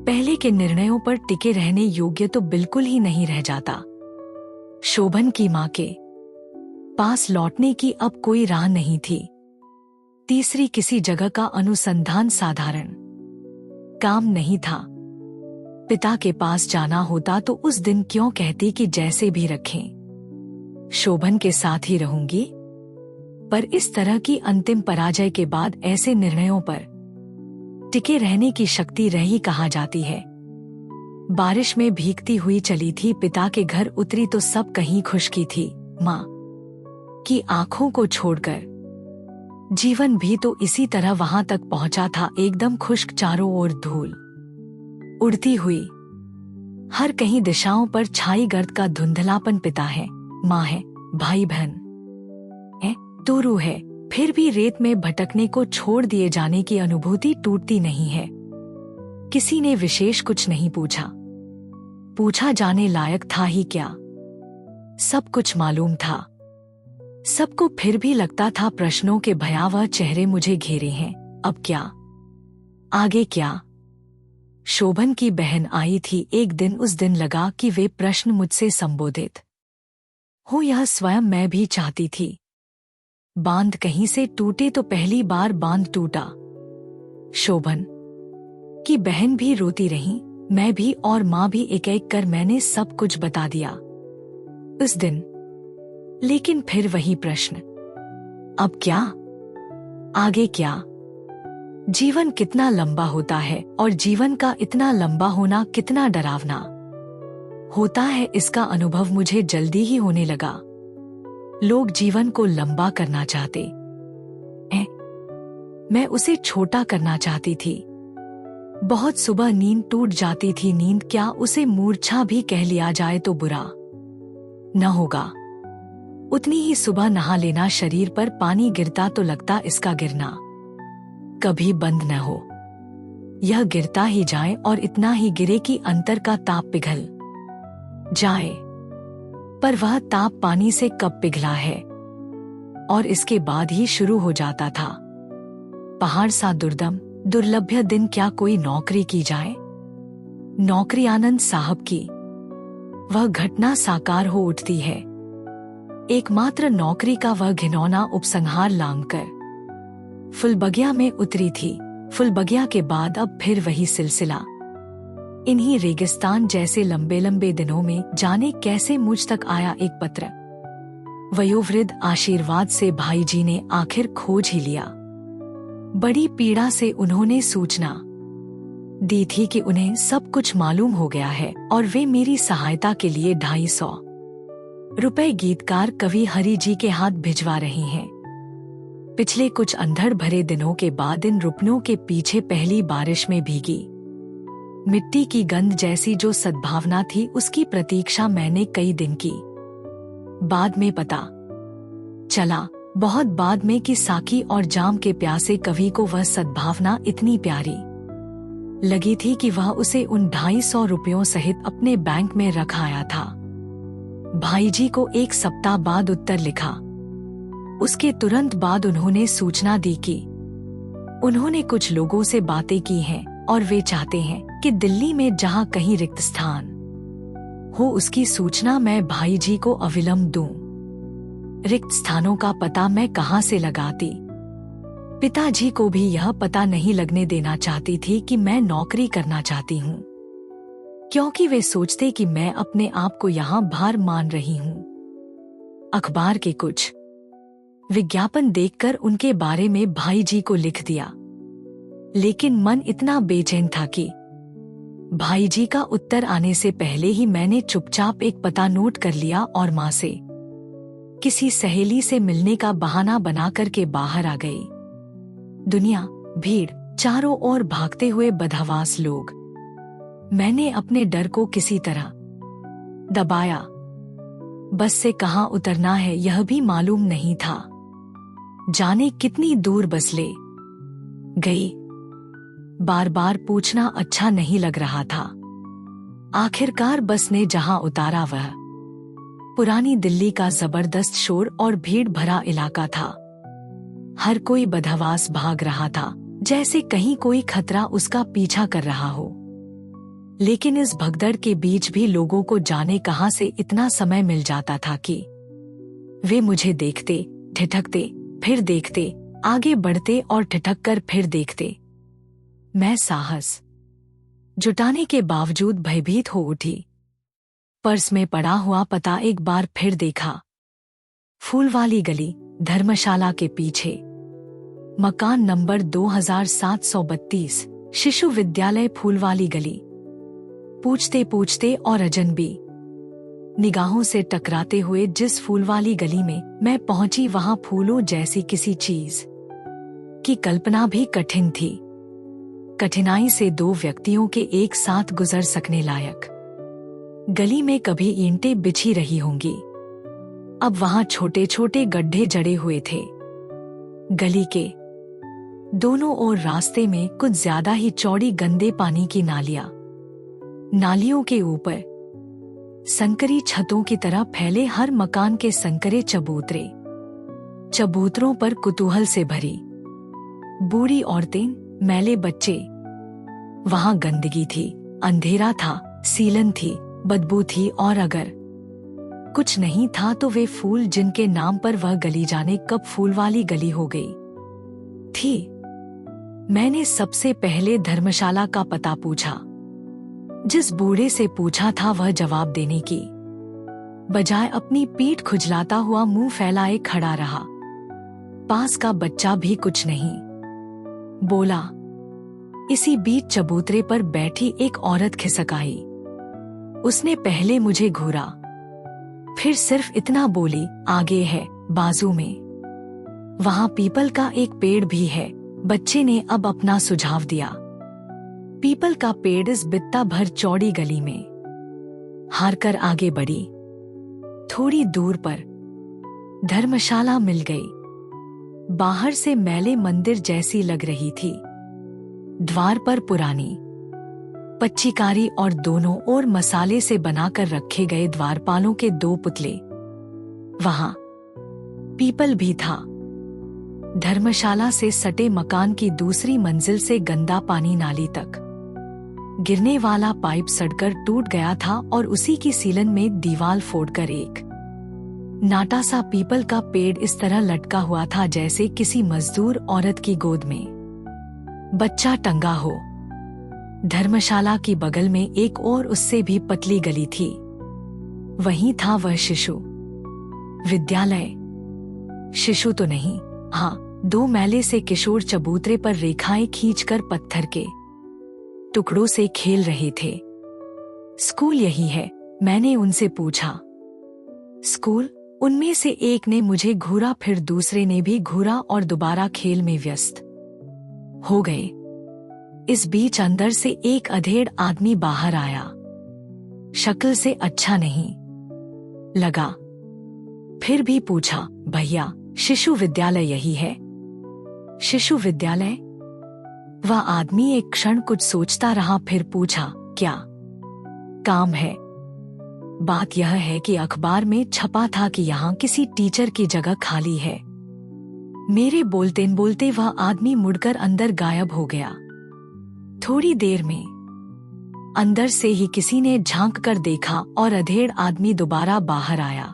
Speaker 3: पहले के निर्णयों पर टिके रहने योग्य तो बिल्कुल ही नहीं रह जाता। शोभन की मां के पास लौटने की अब कोई राह नहीं थी। तीसरी किसी जगह का अनुसंधान साधारण काम नहीं था। पिता के पास जाना होता तो उस दिन क्यों कहती कि जैसे भी रखें, शोभन के साथ ही रहूंगी। पर इस तरह की अंतिम पराजय के बाद ऐसे निर्णयों पर टिके रहने की शक्ति रही कहाँ जाती है। बारिश में भीगती हुई चली थी। पिता के घर उतरी तो सब कहीं खुशकी थी। माँ की आंखों को छोड़कर जीवन भी तो इसी तरह वहां तक पहुंचा था, एकदम खुश्क, चारों ओर धूल उड़ती हुई, हर कहीं दिशाओं पर छाई गर्द का धुंधलापन। पिता है, माँ है, भाई बहन है, तोरू है, फिर भी रेत में भटकने को छोड़ दिए जाने की अनुभूति टूटती नहीं है। किसी ने विशेष कुछ नहीं पूछा। पूछा जाने लायक था ही क्या? सब कुछ मालूम था सबको, फिर भी लगता था प्रश्नों के भयावह चेहरे मुझे घेरे हैं। अब क्या, आगे क्या? शोभन की बहन आई थी एक दिन। उस दिन लगा कि वे प्रश्न मुझसे संबोधित हो, यह स्वयं मैं भी चाहती थी। बांध कहीं से टूटे तो पहली बार बांध टूटा। शोभन की बहन भी रोती रही, मैं भी और माँ भी, एक एक कर मैंने सब कुछ बता दिया उस दिन। लेकिन फिर वही प्रश्न, अब क्या, आगे क्या? जीवन कितना लंबा होता है और जीवन का इतना लंबा होना कितना डरावना होता है, इसका अनुभव मुझे जल्दी ही होने लगा। लोग जीवन को लंबा करना चाहते हैं, मैं उसे छोटा करना चाहती थी। बहुत सुबह नींद टूट जाती थी। नींद क्या, उसे मूर्छा भी कह लिया जाए तो बुरा न होगा। उतनी ही सुबह नहा लेना, शरीर पर पानी गिरता तो लगता इसका गिरना कभी बंद न हो, यह गिरता ही जाए और इतना ही गिरे कि अंतर का ताप पिघल जाए। पर वह ताप पानी से कब पिघला है, और इसके बाद ही शुरू हो जाता था। पहाड़ सा दुर्दम दुर्लभ्य दिन, क्या कोई नौकरी की जाए? नौकरी आनंद साहब की वह घटना साकार हो उठती है। एकमात्र नौकरी का वह घिनौना उपसंहार लांघकर फुलबगिया में उतरी थी। फुलबगिया के बाद अब फिर वही सिलसिला। इन्हीं रेगिस्तान जैसे लंबे लंबे दिनों में जाने कैसे मुझ तक आया एक पत्र। वयोवृद्ध आशीर्वाद से भाई जी ने आखिर खोज ही लिया। बड़ी पीड़ा से उन्होंने सूचना दी थी कि उन्हें सब कुछ मालूम हो गया है और वे मेरी सहायता के लिए 250 रुपए गीतकार कवि हरि जी के हाथ भिजवा रही हैं। पिछले कुछ अंधड़ भरे दिनों के बाद इन रुपयों के पीछे पहली बारिश में भीगी मिट्टी की गंध जैसी जो सद्भावना थी, उसकी प्रतीक्षा मैंने कई दिन की। बाद में पता चला, बहुत बाद में, कि साकी और जाम के प्यासे कवि को वह सद्भावना इतनी प्यारी लगी थी कि वह उसे उन 250 रुपयों सहित अपने बैंक में रख आया था। भाई जी को 1 सप्ताह बाद उत्तर लिखा। उसके तुरंत बाद उन्होंने सूचना दी कि उन्होंने कुछ लोगों से बातें की हैं और वे चाहते हैं कि दिल्ली में जहां कहीं रिक्त स्थान हो उसकी सूचना मैं भाई जी को अविलंब दूं। रिक्त स्थानों का पता मैं कहां से लगाती? पिताजी को भी यह पता नहीं लगने देना चाहती थी कि मैं नौकरी करना चाहती हूं, क्योंकि वे सोचते कि मैं अपने आप को यहाँ भार मान रही हूँ। अखबार के कुछ विज्ञापन देखकर उनके बारे में भाई जी को लिख दिया, लेकिन मन इतना बेचैन था कि भाई जी का उत्तर आने से पहले ही मैंने चुपचाप एक पता नोट कर लिया और माँ से किसी सहेली से मिलने का बहाना बनाकर के बाहर आ गई। दुनिया, भीड़, चारों ओर भागते हुए बदहवास लोग। मैंने अपने डर को किसी तरह दबाया। बस से कहाँ उतरना है यह भी मालूम नहीं था। जाने कितनी दूर बस ले गई। बार बार पूछना अच्छा नहीं लग रहा था। आखिरकार बस ने जहां उतारा वह पुरानी दिल्ली का जबरदस्त शोर और भीड़ भरा इलाका था। हर कोई बदहवास भाग रहा था, जैसे कहीं कोई खतरा उसका पीछा कर रहा हो। लेकिन इस भगदड़ के बीच भी लोगों को जाने कहां से इतना समय मिल जाता था कि वे मुझे देखते, ठिठकते, फिर देखते, आगे बढ़ते और ठिठक कर फिर देखते। मैं साहस जुटाने के बावजूद भयभीत हो उठी। पर्स में पड़ा हुआ पता एक बार फिर देखा। फूल वाली गली, धर्मशाला के पीछे, मकान नंबर 2732, शिशु विद्यालय, फूलवाली गली। पूछते पूछते और अजनबी निगाहों से टकराते हुए जिस फूलवाली गली में मैं पहुंची, वहां फूलों जैसी किसी चीज की कल्पना भी कठिन थी। कठिनाई से दो व्यक्तियों के एक साथ गुजर सकने लायक गली में कभी ईंटें बिछी रही होंगी, अब वहां छोटे छोटे गड्ढे जड़े हुए थे। गली के दोनों ओर रास्ते में कुछ ज्यादा ही चौड़ी गंदे पानी की नालियां, नालियों के ऊपर संकरी छतों की तरह फैले हर मकान के संकरे चबूतरे, चबूतरों पर कुतूहल से भरी बूढ़ी औरतें, मैले बच्चे। वहां गंदगी थी, अंधेरा था, सीलन थी, बदबू थी, और अगर कुछ नहीं था तो वे फूल जिनके नाम पर वह गली जाने कब फूल वाली गली हो गई थी। मैंने सबसे पहले धर्मशाला का पता पूछा। जिस बूढ़े से पूछा था वह जवाब देने की बजाय अपनी पीठ खुजलाता हुआ मुंह फैलाए खड़ा रहा। पास का बच्चा भी कुछ नहीं बोला। इसी बीच चबूतरे पर बैठी एक औरत खिसक आई। उसने पहले मुझे घूरा, फिर सिर्फ इतना बोली, आगे है, बाजू में। वहां पीपल का एक पेड़ भी है। बच्चे ने अब अपना सुझाव दिया। पीपल का पेड़ इस बित्ता भर चौड़ी गली में हार कर आगे बढ़ी। थोड़ी दूर पर धर्मशाला मिल गई। बाहर से मैले मंदिर जैसी लग रही थी। द्वार पर पुरानी पच्चीकारी और दोनों ओर मसाले से बनाकर रखे गए द्वारपालों के दो पुतले। वहां पीपल भी था। धर्मशाला से सटे मकान की दूसरी मंजिल से गंदा पानी नाली तक गिरने वाला पाइप सड़कर टूट गया था और उसी की सीलन में दीवार फोड़कर एक नाटा सा पीपल का पेड़ इस तरह लटका हुआ था जैसे किसी मजदूर औरत की गोद में बच्चा टंगा हो। धर्मशाला की बगल में एक और उससे भी पतली गली थी। वहीं था वह शिशु विद्यालय। शिशु तो नहीं, हाँ, दो मैले से किशोर चबूतरे पर रेखाएं खींचकर पत्थर के टुकड़ों से खेल रहे थे। स्कूल यही है? मैंने उनसे पूछा। स्कूल? उनमें से एक ने मुझे घूरा, फिर दूसरे ने भी घूरा और दोबारा खेल में व्यस्त हो गए। इस बीच अंदर से एक अधेड़ आदमी बाहर आया। शक्ल से अच्छा नहीं लगा। फिर भी पूछा, भैया शिशु विद्यालय यही है? शिशु विद्यालय? वह आदमी एक क्षण कुछ सोचता रहा, फिर पूछा, क्या काम है? बात यह है कि अखबार में छपा था कि यहाँ किसी टीचर की जगह खाली है। मेरे बोलते बोलते वह आदमी मुड़कर अंदर गायब हो गया। थोड़ी देर में अंदर से ही किसी ने झांक कर देखा और अधेड़ आदमी दोबारा बाहर आया।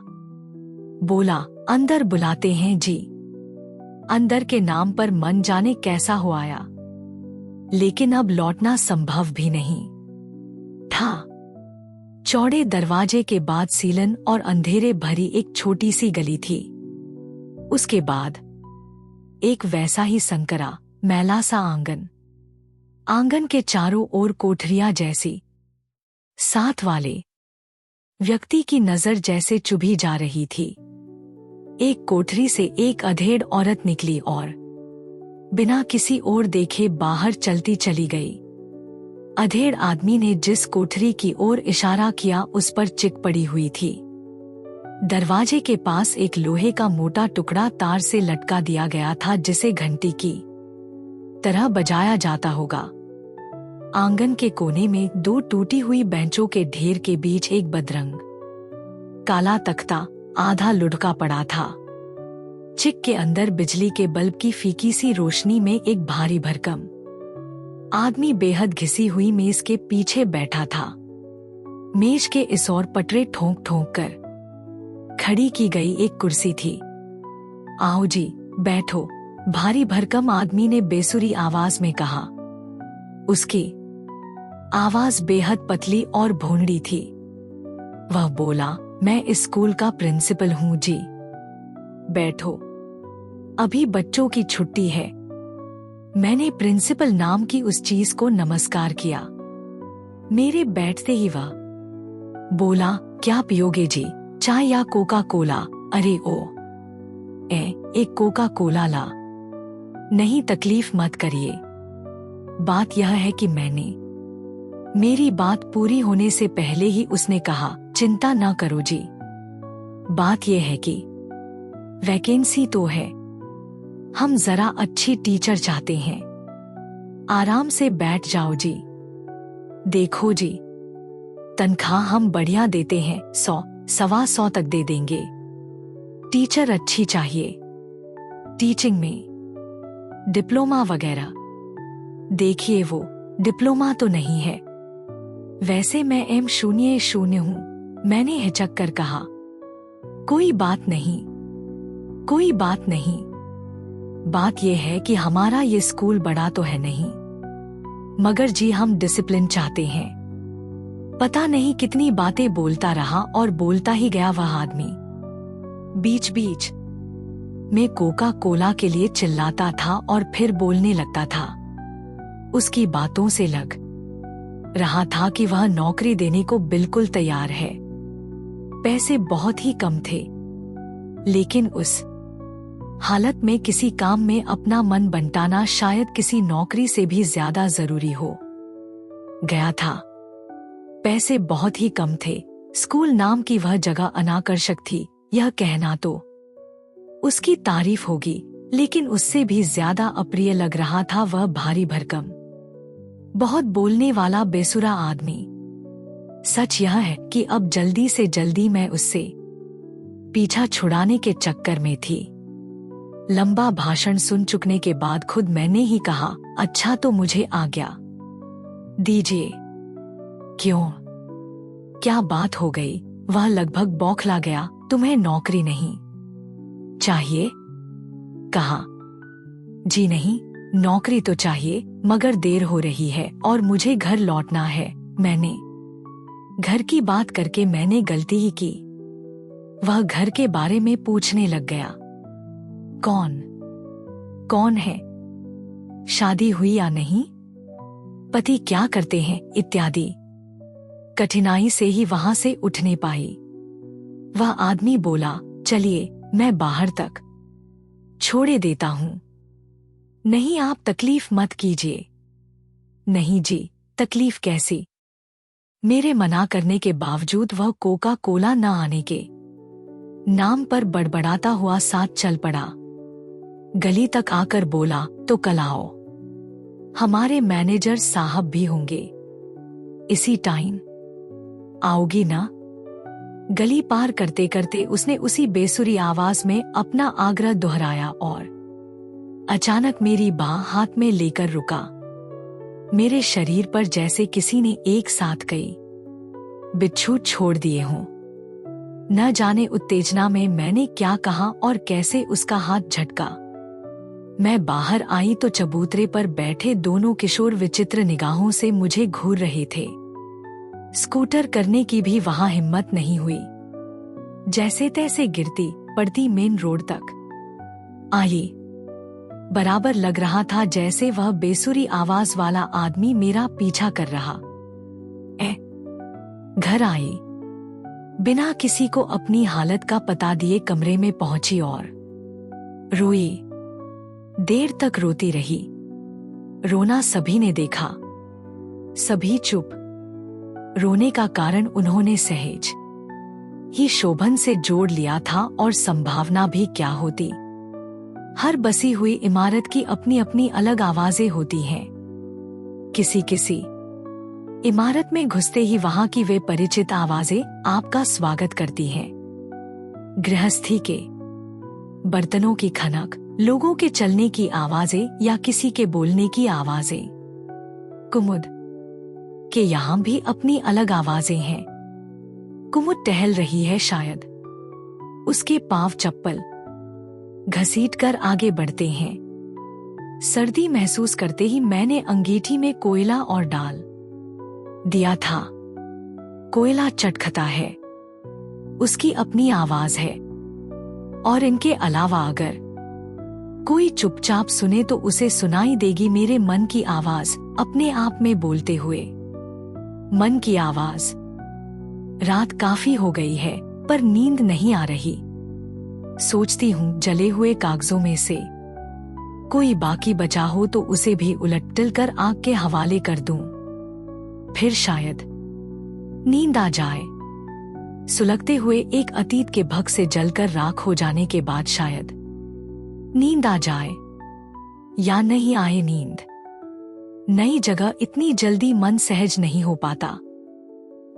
Speaker 3: बोला, अंदर बुलाते हैं जी। अंदर के नाम पर मन जाने कैसा हो आया, लेकिन अब लौटना संभव भी नहीं था। चौड़े दरवाजे के बाद सीलन और अंधेरे भरी एक छोटी सी गली थी। उसके बाद एक वैसा ही संकरा मैला सा आंगन। आंगन के चारों ओर कोठरियां जैसी। साथ वाले व्यक्ति की नजर जैसे चुभी जा रही थी। एक कोठरी से एक अधेड़ औरत निकली और बिना किसी ओर देखे बाहर चलती चली गई। अधेड़ आदमी ने जिस कोठरी की ओर इशारा किया उस पर चिक पड़ी हुई थी। दरवाजे के पास एक लोहे का मोटा टुकड़ा तार से लटका दिया गया था जिसे घंटी की तरह बजाया जाता होगा। आंगन के कोने में 2 टूटी हुई बेंचों के ढेर के बीच एक बदरंग काला तख्ता आधा लुढ़का पड़ा था। चिक के अंदर बिजली के बल्ब की फीकी सी रोशनी में एक भारी भरकम आदमी बेहद घिसी हुई मेज के पीछे बैठा था। मेज के इस ओर पटरे ठोंक ठोंक कर खड़ी की गई एक कुर्सी थी। आओ जी, बैठो, भारी भरकम आदमी ने बेसुरी आवाज में कहा। उसकी आवाज बेहद पतली और भोंडी थी। वह बोला, मैं इस स्कूल का प्रिंसिपल हूं जी। बैठो, अभी बच्चों की छुट्टी है। मैंने प्रिंसिपल नाम की उस चीज को नमस्कार किया। मेरे बैठते ही वह बोला, क्या पियोगे जी, चाय या कोका कोला? अरे ओ एक कोका कोला ला। नहीं, तकलीफ मत करिए। बात यह है कि मेरी बात पूरी होने से पहले ही उसने कहा, चिंता न करो जी। बात यह है कि वैकेंसी तो है, हम जरा अच्छी टीचर चाहते हैं। आराम से बैठ जाओ जी। देखो जी, तनख्वाह हम बढ़िया देते हैं, 100-125 तक दे देंगे। टीचर अच्छी चाहिए, टीचिंग में डिप्लोमा वगैरह। देखिए, वो डिप्लोमा तो नहीं है। वैसे मैं M00 हूं। मैंने हिचक कर कहा, कोई बात नहीं, कोई बात नहीं। बात यह है कि हमारा ये स्कूल बड़ा तो है नहीं, मगर जी हम डिसिप्लिन चाहते हैं। पता नहीं कितनी बातें बोलता रहा और बोलता ही गया वह आदमी। बीच बीच में कोका कोला के लिए चिल्लाता था और फिर बोलने लगता था। उसकी बातों से लग रहा था कि वह नौकरी देने को बिल्कुल तैयार है। पैसे बहुत ही कम थे, लेकिन उस हालत में किसी काम में अपना मन बंटाना शायद किसी नौकरी से भी ज्यादा जरूरी हो गया था। पैसे बहुत ही कम थे। स्कूल नाम की वह जगह अनाकर्षक थी, यह कहना तो उसकी तारीफ होगी, लेकिन उससे भी ज्यादा अप्रिय लग रहा था वह भारी भरकम, बहुत बोलने वाला बेसुरा आदमी। सच यह है कि अब जल्दी से जल्दी मैं उससे पीछा छुड़ाने के चक्कर में थी। लंबा भाषण सुन चुकने के बाद खुद मैंने ही कहा, अच्छा तो मुझे आज्ञा दीजिए। क्यों, क्या बात हो गई? वह लगभग बौखला गया। तुम्हें नौकरी नहीं चाहिए? कहा, जी नहीं, नौकरी तो चाहिए, मगर देर हो रही है और मुझे घर लौटना है। मैंने घर की बात करके मैंने गलती ही की। वह घर के बारे में पूछने लग गया। कौन है? शादी हुई या नहीं? पति क्या करते हैं? इत्यादि। कठिनाई से ही वहां से उठने पाई। वह आदमी बोला, चलिए मैं बाहर तक छोड़े देता हूं। नहीं, आप तकलीफ मत कीजिए। नहीं जी, तकलीफ कैसी? मेरे मना करने के बावजूद वह कोका कोला न आने के नाम पर बड़बड़ाता हुआ साथ चल पड़ा। गली तक आकर बोला, तो कल आओ, हमारे मैनेजर साहब भी होंगे। इसी टाइम आओगी ना? गली पार करते करते उसने उसी बेसुरी आवाज में अपना आग्रह दोहराया और अचानक मेरी बाह हाथ में लेकर रुका। मेरे शरीर पर जैसे किसी ने एक साथ कई बिच्छू छोड़ दिए हों। न जाने उत्तेजना में मैंने क्या कहा और कैसे उसका हाथ झटका। मैं बाहर आई तो चबूतरे पर बैठे दोनों किशोर विचित्र निगाहों से मुझे घूर रहे थे। स्कूटर करने की भी वहां हिम्मत नहीं हुई। जैसे तैसे गिरती पड़ती मेन रोड तक आई। बराबर लग रहा था जैसे वह बेसुरी आवाज वाला आदमी मेरा पीछा कर रहा। घर आई, बिना किसी को अपनी हालत का पता दिए कमरे में पहुंची और रोई। देर तक रोती रही। रोना सभी ने देखा, सभी चुप। रोने का कारण उन्होंने सहज ही शोभन से जोड़ लिया था, और संभावना भी क्या होती। हर बसी हुई इमारत की अपनी अपनी अलग आवाजें होती हैं। किसी किसी इमारत में घुसते ही वहां की वे परिचित आवाजें आपका स्वागत करती हैं। गृहस्थी के बर्तनों की खनक, लोगों के चलने की आवाजें या किसी के बोलने की आवाजें। कुमुद के यहाँ भी अपनी अलग आवाजें हैं। कुमुद टहल रही है शायद। उसके पांव चप्पल घसीटकर आगे बढ़ते हैं। सर्दी महसूस करते ही मैंने अंगीठी में कोयला और डाल दिया था। कोयला चटखता है, उसकी अपनी आवाज है, और इनके अलावा अगर कोई चुपचाप सुने तो उसे सुनाई देगी मेरे मन की आवाज अपने आप में बोलते हुए। मन की आवाज। रात काफी हो गई है पर नींद नहीं आ रही। सोचती हूँ जले हुए कागजों में से कोई बाकी बचा हो तो उसे भी उलट कर आग के हवाले कर दूं। फिर शायद नींद आ जाए। सुलगते हुए एक अतीत के भग से जलकर राख हो जाने के बाद शायद नींद आ जाए, या नहीं आए नींद। नई जगह इतनी जल्दी मन सहज नहीं हो पाता।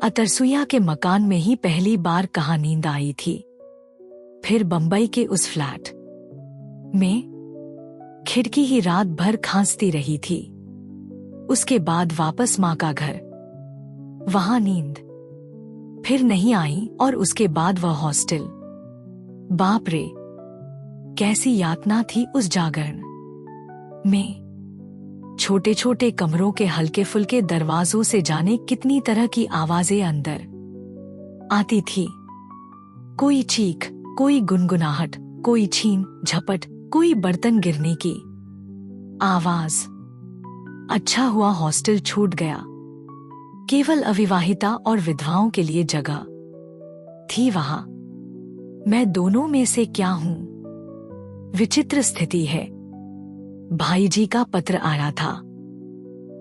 Speaker 3: अतरसुया के मकान में ही पहली बार कहाँ नींद आई थी। फिर बंबई के उस फ्लैट में खिड़की ही रात भर खांसती रही थी। उसके बाद वापस माँ का घर, वहां नींद फिर नहीं आई, और उसके बाद वह हॉस्टल। बाप रे, कैसी यातना थी उस जागरण में। छोटे छोटे कमरों के हल्के फुल्के दरवाजों से जाने कितनी तरह की आवाजें अंदर आती थी। कोई चीख, कोई गुनगुनाहट, कोई छीन झपट, कोई बर्तन गिरने की आवाज। अच्छा हुआ हॉस्टल छूट गया। केवल अविवाहिता और विधवाओं के लिए जगह थी वहां। मैं दोनों में से क्या हूं? विचित्र स्थिति है। भाई जी का पत्र आया था।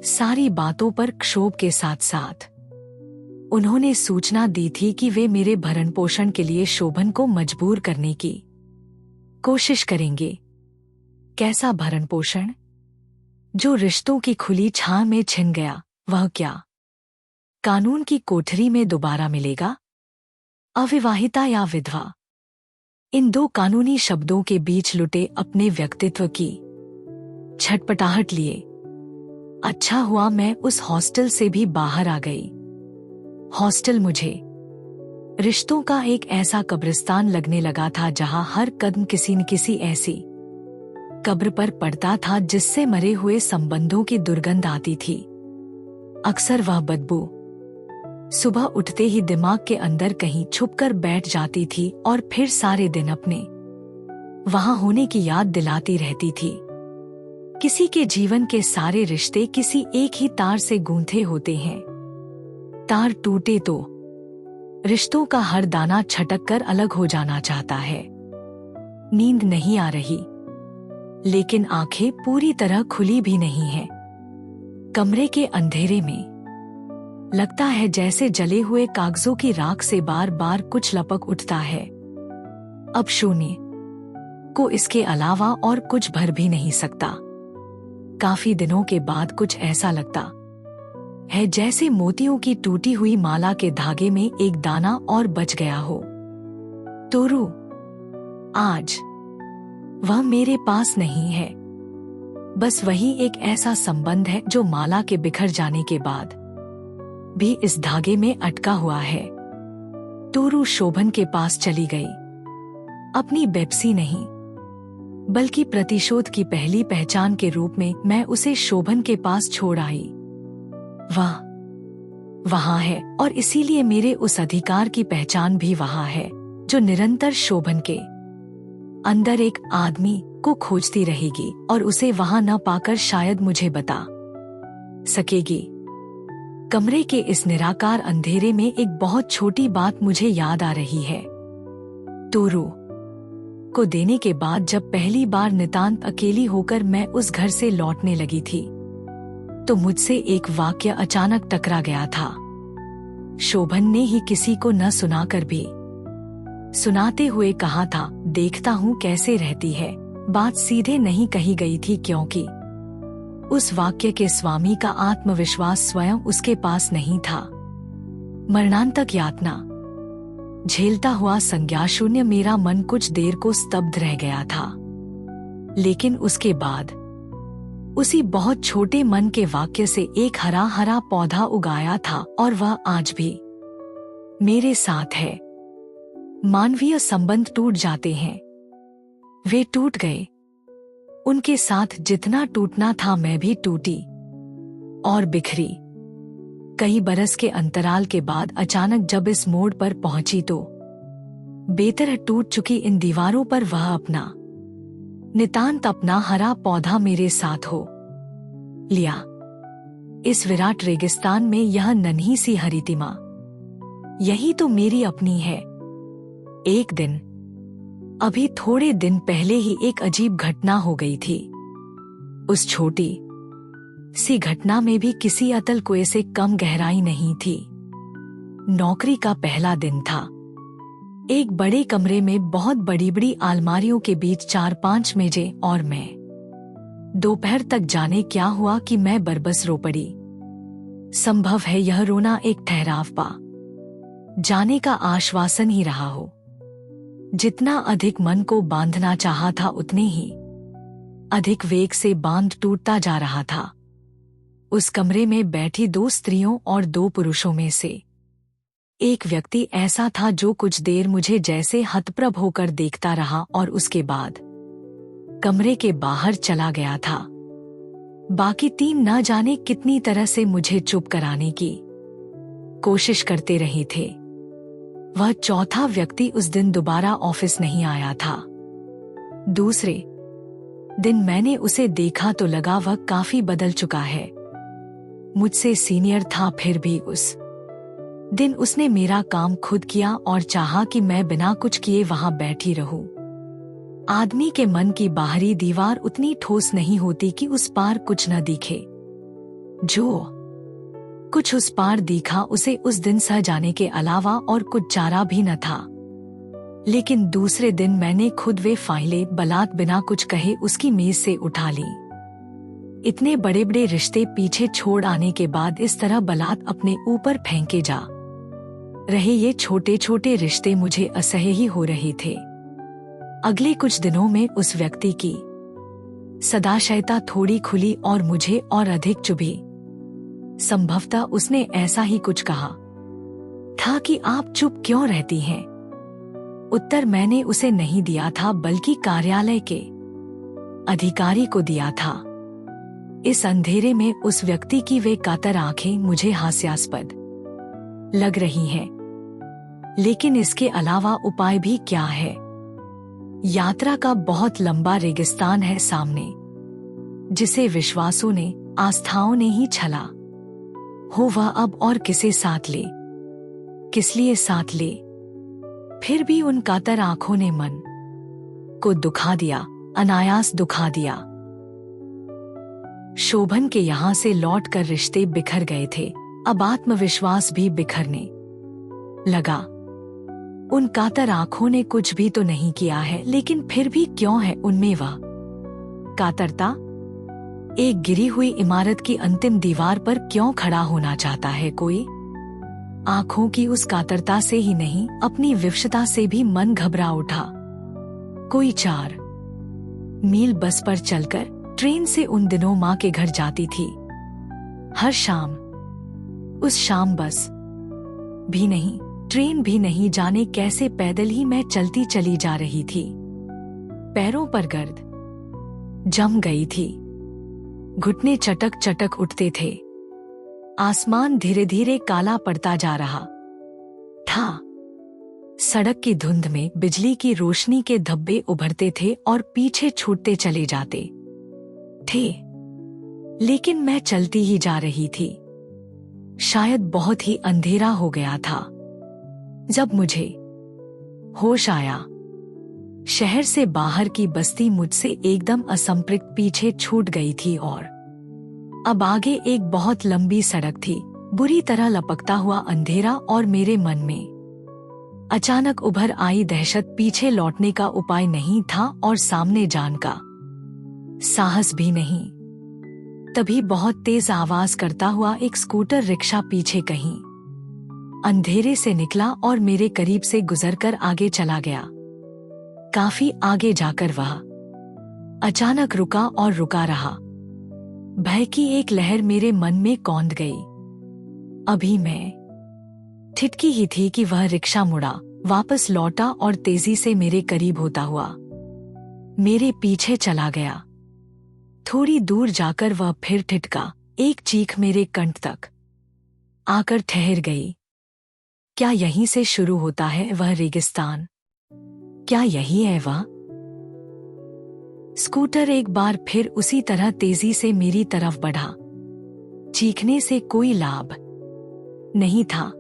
Speaker 3: सारी बातों पर क्षोभ के साथ साथ उन्होंने सूचना दी थी कि वे मेरे भरण पोषण के लिए शोभन को मजबूर करने की कोशिश करेंगे। कैसा भरण पोषण? जो रिश्तों की खुली छां में छिन गया, वह क्या कानून की कोठरी में दोबारा मिलेगा? अविवाहिता या विधवा, इन दो कानूनी शब्दों के बीच लुटे अपने व्यक्तित्व की छटपटाहट लिए। अच्छा हुआ मैं उस हॉस्टल से भी बाहर आ गई। हॉस्टल मुझे रिश्तों का एक ऐसा कब्रिस्तान लगने लगा था जहां हर कदम किसी न किसी ऐसी कब्र पर पड़ता था जिससे मरे हुए संबंधों की दुर्गंध आती थी। अक्सर वह बदबू सुबह उठते ही दिमाग के अंदर कहीं छुपकर बैठ जाती थी और फिर सारे दिन अपने वहां होने की याद दिलाती रहती थी। किसी के जीवन के सारे रिश्ते किसी एक ही तार से गूंथे होते हैं। तार टूटे तो रिश्तों का हर दाना छटक कर अलग हो जाना चाहता है। नींद नहीं आ रही, लेकिन आंखें पूरी तरह खुली भी नहीं हैं। कमरे के अंधेरे में लगता है जैसे जले हुए कागजों की राख से बार बार कुछ लपक उठता है। अब शून्य को इसके अलावा और कुछ भर भी नहीं सकता। काफी दिनों के बाद कुछ ऐसा लगता है जैसे मोतियों की टूटी हुई माला के धागे में एक दाना और बच गया हो। तोरू, आज वह मेरे पास नहीं है। बस वही एक ऐसा संबंध है जो माला के बिखर जाने के बाद भी इस धागे में अटका हुआ है। तोरू शोभन के पास चली गई। अपनी बेप्सी नहीं, बल्कि प्रतिशोध की पहली पहचान के रूप में मैं उसे शोभन के पास छोड़ आई। वह वहां है और इसीलिए मेरे उस अधिकार की पहचान भी वहां है जो निरंतर शोभन के अंदर एक आदमी को खोजती रहेगी और उसे वहां न पाकर शायद मुझे बता सकेगी। कमरे के इस निराकार अंधेरे में एक बहुत छोटी बात मुझे याद आ रही है। टोरू को देने के बाद जब पहली बार नितांत अकेली होकर मैं उस घर से लौटने लगी थी तो मुझसे एक वाक्य अचानक टकरा गया था। शोभन ने ही किसी को न सुनाकर भी सुनाते हुए कहा था, देखता हूँ कैसे रहती है। बात सीधे नहीं कही गई थी क्योंकि उस वाक्य के स्वामी का आत्मविश्वास स्वयं उसके पास नहीं था। मरणांतक यातना झेलता हुआ संज्ञाशून्य मेरा मन कुछ देर को स्तब्ध रह गया था, लेकिन उसके बाद उसी बहुत छोटे मन के वाक्य से एक हरा हरा पौधा उगाया था और वह आज भी मेरे साथ है। मानवीय संबंध टूट जाते हैं, वे टूट गए। उनके साथ जितना टूटना था मैं भी टूटी और बिखरी। कई बरस के अंतराल के बाद अचानक जब इस मोड़ पर पहुंची तो बेतरह टूट चुकी इन दीवारों पर वह अपना नितांत अपना हरा पौधा मेरे साथ हो लिया। इस विराट रेगिस्तान में यह नन्ही सी हरितिमा, यही तो मेरी अपनी है। एक दिन, अभी थोड़े दिन पहले ही एक अजीब घटना हो गई थी। उस छोटी सी घटना में भी किसी अतल कुएं से कम गहराई नहीं थी। नौकरी का पहला दिन था। एक बड़े कमरे में बहुत बड़ी बड़ी अलमारियों के बीच 4-5 मेजें और मैं। दोपहर तक जाने क्या हुआ कि मैं बरबस रो पड़ी। संभव है यह रोना एक ठहराव पा जाने का आश्वासन ही रहा हो। जितना अधिक मन को बांधना चाहा था उतने ही अधिक वेग से बांध टूटता जा रहा था। उस कमरे में बैठी 2 स्त्रियों और 2 पुरुषों में से एक व्यक्ति ऐसा था जो कुछ देर मुझे जैसे हतप्रभ होकर देखता रहा और उसके बाद कमरे के बाहर चला गया था। बाकी 3 न जाने कितनी तरह से मुझे चुप कराने की कोशिश करते रहे थे। वह चौथा व्यक्ति उस दिन दोबारा ऑफिस नहीं आया था। दूसरे दिन मैंने उसे देखा तो लगा वह काफी बदल चुका है। मुझसे सीनियर था, फिर भी उस दिन उसने मेरा काम खुद किया और चाहा कि मैं बिना कुछ किए वहां बैठी रहूं। आदमी के मन की बाहरी दीवार उतनी ठोस नहीं होती कि उस पार कुछ न दिखे। जो कुछ उस पार दिखा उसे उस दिन सह जाने के अलावा और कुछ चारा भी न था। लेकिन दूसरे दिन मैंने खुद वे फाइलें बलात् बिना कुछ कहे उसकी मेज से उठा ली। इतने बड़े बड़े रिश्ते पीछे छोड़ आने के बाद इस तरह बलात् अपने ऊपर फेंके जा रहे ये छोटे छोटे रिश्ते मुझे असह्य ही हो रहे थे। अगले कुछ दिनों में उस व्यक्ति की सदाशयता थोड़ी खुली और मुझे और अधिक चुभी। संभवतः उसने ऐसा ही कुछ कहा था कि आप चुप क्यों रहती हैं। उत्तर मैंने उसे नहीं दिया था बल्कि कार्यालय के अधिकारी को दिया था। इस अंधेरे में उस व्यक्ति की वे कातर आंखें मुझे हास्यास्पद लग रही हैं, लेकिन इसके अलावा उपाय भी क्या है। यात्रा का बहुत लंबा रेगिस्तान है सामने, जिसे विश्वासों ने आस्थाओं ने ही छला हो वह अब और किसे साथ ले, किस लिए साथ ले। फिर भी उन कातर आंखों ने मन को दुखा दिया, अनायास दुखा दिया। शोभन के यहां से लौटकर रिश्ते बिखर गए थे। अब आत्मविश्वास भी बिखरने लगा। उन कातर आंखों ने कुछ भी तो नहीं किया है, लेकिन फिर भी क्यों है उनमें वह कातरता। एक गिरी हुई इमारत की अंतिम दीवार पर क्यों खड़ा होना चाहता है कोई। आंखों की उस कातरता से ही नहीं, अपनी विवशता से भी मन घबरा उठा। कोई 4 मील बस पर चलकर ट्रेन से उन दिनों माँ के घर जाती थी हर शाम। उस शाम बस भी नहीं, ट्रेन भी नहीं, जाने कैसे पैदल ही मैं चलती चली जा रही थी। पैरों पर गर्द जम गई थी, घुटने चटक चटक उठते थे। आसमान धीरे धीरे काला पड़ता जा रहा था। सड़क की धुंध में बिजली की रोशनी के धब्बे उभरते थे और पीछे छूटते चले जाते थे, लेकिन मैं चलती ही जा रही थी। शायद बहुत ही अंधेरा हो गया था जब मुझे होश आया। शहर से बाहर की बस्ती मुझसे एकदम असंपर्क पीछे छूट गई थी और अब आगे एक बहुत लंबी सड़क थी, बुरी तरह लपकता हुआ अंधेरा और मेरे मन में अचानक उभर आई दहशत। पीछे लौटने का उपाय नहीं था और सामने जाने का साहस भी नहीं। तभी बहुत तेज आवाज करता हुआ एक स्कूटर रिक्शा पीछे कहीं अंधेरे से निकला और मेरे करीब से गुजरकर आगे चला गया। काफी आगे जाकर वह अचानक रुका और रुका रहा। भय की एक लहर मेरे मन में कौंध गई। अभी मैं ठिठकी ही थी कि वह रिक्शा मुड़ा, वापस लौटा और तेजी से मेरे करीब होता हुआ मेरे पीछे चला गया। थोड़ी दूर जाकर वह फिर ठिठका। एक चीख मेरे कंठ तक आकर ठहर गई। क्या यहीं से शुरू होता है वह रेगिस्तान? क्या यही है वह? स्कूटर एक बार फिर उसी तरह तेजी से मेरी तरफ बढ़ा। चीखने से कोई लाभ नहीं था।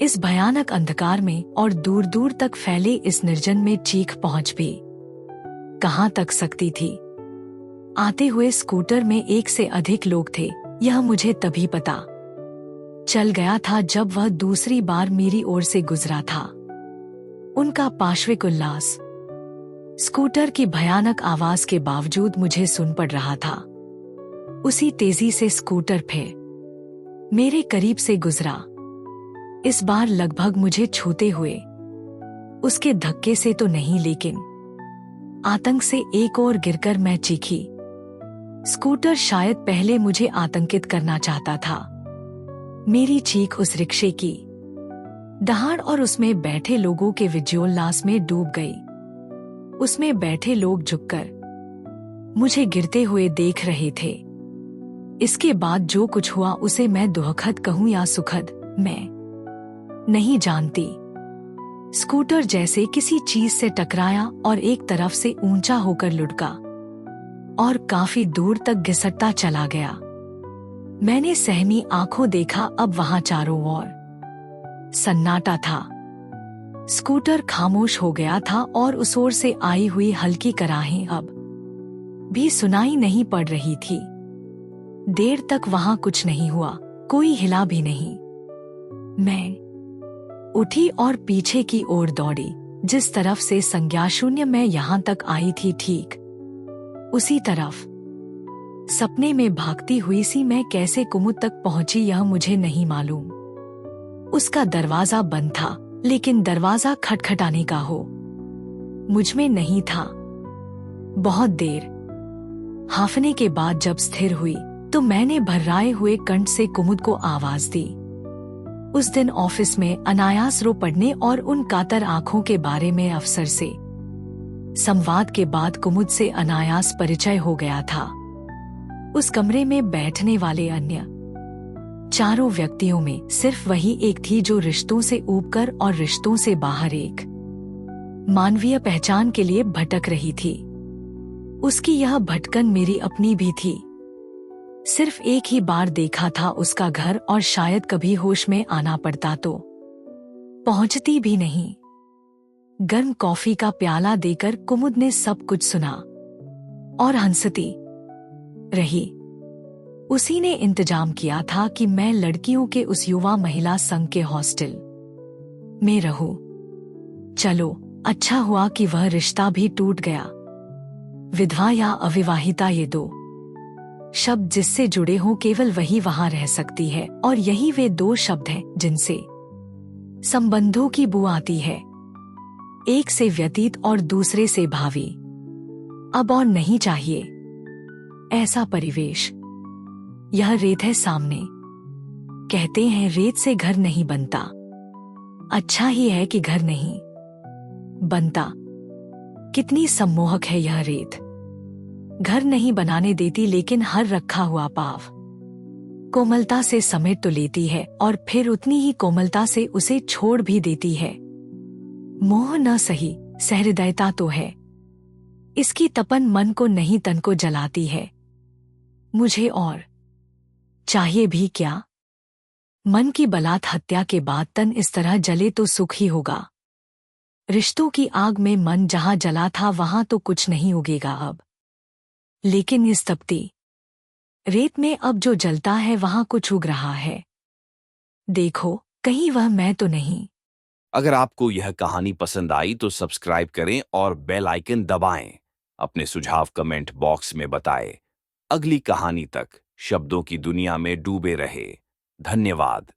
Speaker 3: इस भयानक अंधकार में और दूर दूर तक फैले इस निर्जन में चीख पहुंच भी कहां तक सकती थी। आते हुए स्कूटर में एक से अधिक लोग थे, यह मुझे तभी पता चल गया था जब वह दूसरी बार मेरी ओर से गुजरा था। उनका पार्श्विक उल्लास स्कूटर की भयानक आवाज के बावजूद मुझे सुन पड़ रहा था। उसी तेजी से स्कूटर फिर मेरे करीब से गुजरा, इस बार लगभग मुझे छूते हुए। उसके धक्के से तो नहीं, लेकिन आतंक से एक और गिरकर मैं चीखी। स्कूटर शायद पहले मुझे आतंकित करना चाहता था। मेरी चीख उस रिक्शे की दहाड़ और उसमें बैठे लोगों के विजयोल्लास में डूब गई। उसमें बैठे लोग झुककर मुझे गिरते हुए देख रहे थे। इसके बाद जो कुछ हुआ उसे मैं दुखद कहूं या सुखद, मैं नहीं जानती। स्कूटर जैसे किसी चीज से टकराया और एक तरफ से ऊंचा होकर लुढ़का और काफी दूर तक घिसटता चला गया। मैंने सहमी आंखों देखा, अब वहां चारों ओर सन्नाटा था। स्कूटर खामोश हो गया था और उस ओर से आई हुई हल्की कराहें अब भी सुनाई नहीं पड़ रही थी। देर तक वहां कुछ नहीं हुआ, कोई हिला भी नहीं। मैं उठी और पीछे की ओर दौड़ी। जिस तरफ से संज्ञाशून्य मैं यहां तक आई थी, ठीक उसी तरफ सपने में भागती हुई सी मैं कैसे कुमुद तक पहुंची यह मुझे नहीं मालूम। उसका दरवाजा बंद था, लेकिन दरवाजा खटखटाने का हो मुझ में नहीं था। बहुत देर हाफने के बाद जब स्थिर हुई तो मैंने भर्राए हुए कंठ से कुमुद को आवाज दी। उस दिन ऑफिस में अनायास रो पड़ने और उन कातर आंखों के बारे में अफसर से संवाद के बाद कुमुद से अनायास परिचय हो गया था। उस कमरे में बैठने वाले अन्य चारों व्यक्तियों में सिर्फ वही एक थी जो रिश्तों से ऊपकर और रिश्तों से बाहर एक मानवीय पहचान के लिए भटक रही थी। उसकी यह भटकन मेरी अपनी भी थी। सिर्फ एक ही बार देखा था उसका घर और शायद कभी होश में आना पड़ता तो पहुंचती भी नहीं। गर्म कॉफी का प्याला देकर कुमुद ने सब कुछ सुना और हंसती रही। उसी ने इंतजाम किया था कि मैं लड़कियों के उस युवा महिला संघ के हॉस्टल में रहूं। चलो, अच्छा हुआ कि वह रिश्ता भी टूट गया। विधवा या अविवाहिता, ये दो शब्द जिससे जुड़े हों केवल वही वहां रह सकती है, और यही वे दो शब्द हैं जिनसे संबंधों की बू आती है, एक से व्यतीत और दूसरे से भावी। अब और नहीं चाहिए ऐसा परिवेश। यह रेत है सामने। कहते हैं रेत से घर नहीं बनता। अच्छा ही है कि घर नहीं बनता। कितनी सम्मोहक है यह रेत। घर नहीं बनाने देती, लेकिन हर रखा हुआ पाव कोमलता से समेट तो लेती है और फिर उतनी ही कोमलता से उसे छोड़ भी देती है। मोह न सही, सहृदयता तो है। इसकी तपन मन को नहीं तन को जलाती है। मुझे और चाहिए भी क्या? मन की बलात् हत्या के बाद तन इस तरह जले तो सुख ही होगा। रिश्तों की आग में मन जहां जला था वहां तो कुछ नहीं उगेगा अब। लेकिन इस तपती रेत में अब जो जलता है वहां कुछ उग रहा है। देखो, कहीं वह मैं तो नहीं।
Speaker 1: अगर आपको यह कहानी पसंद आई तो सब्सक्राइब करें और बेल आइकन दबाएं। अपने सुझाव कमेंट बॉक्स में बताएं। अगली कहानी तक शब्दों की दुनिया में डूबे रहे। धन्यवाद।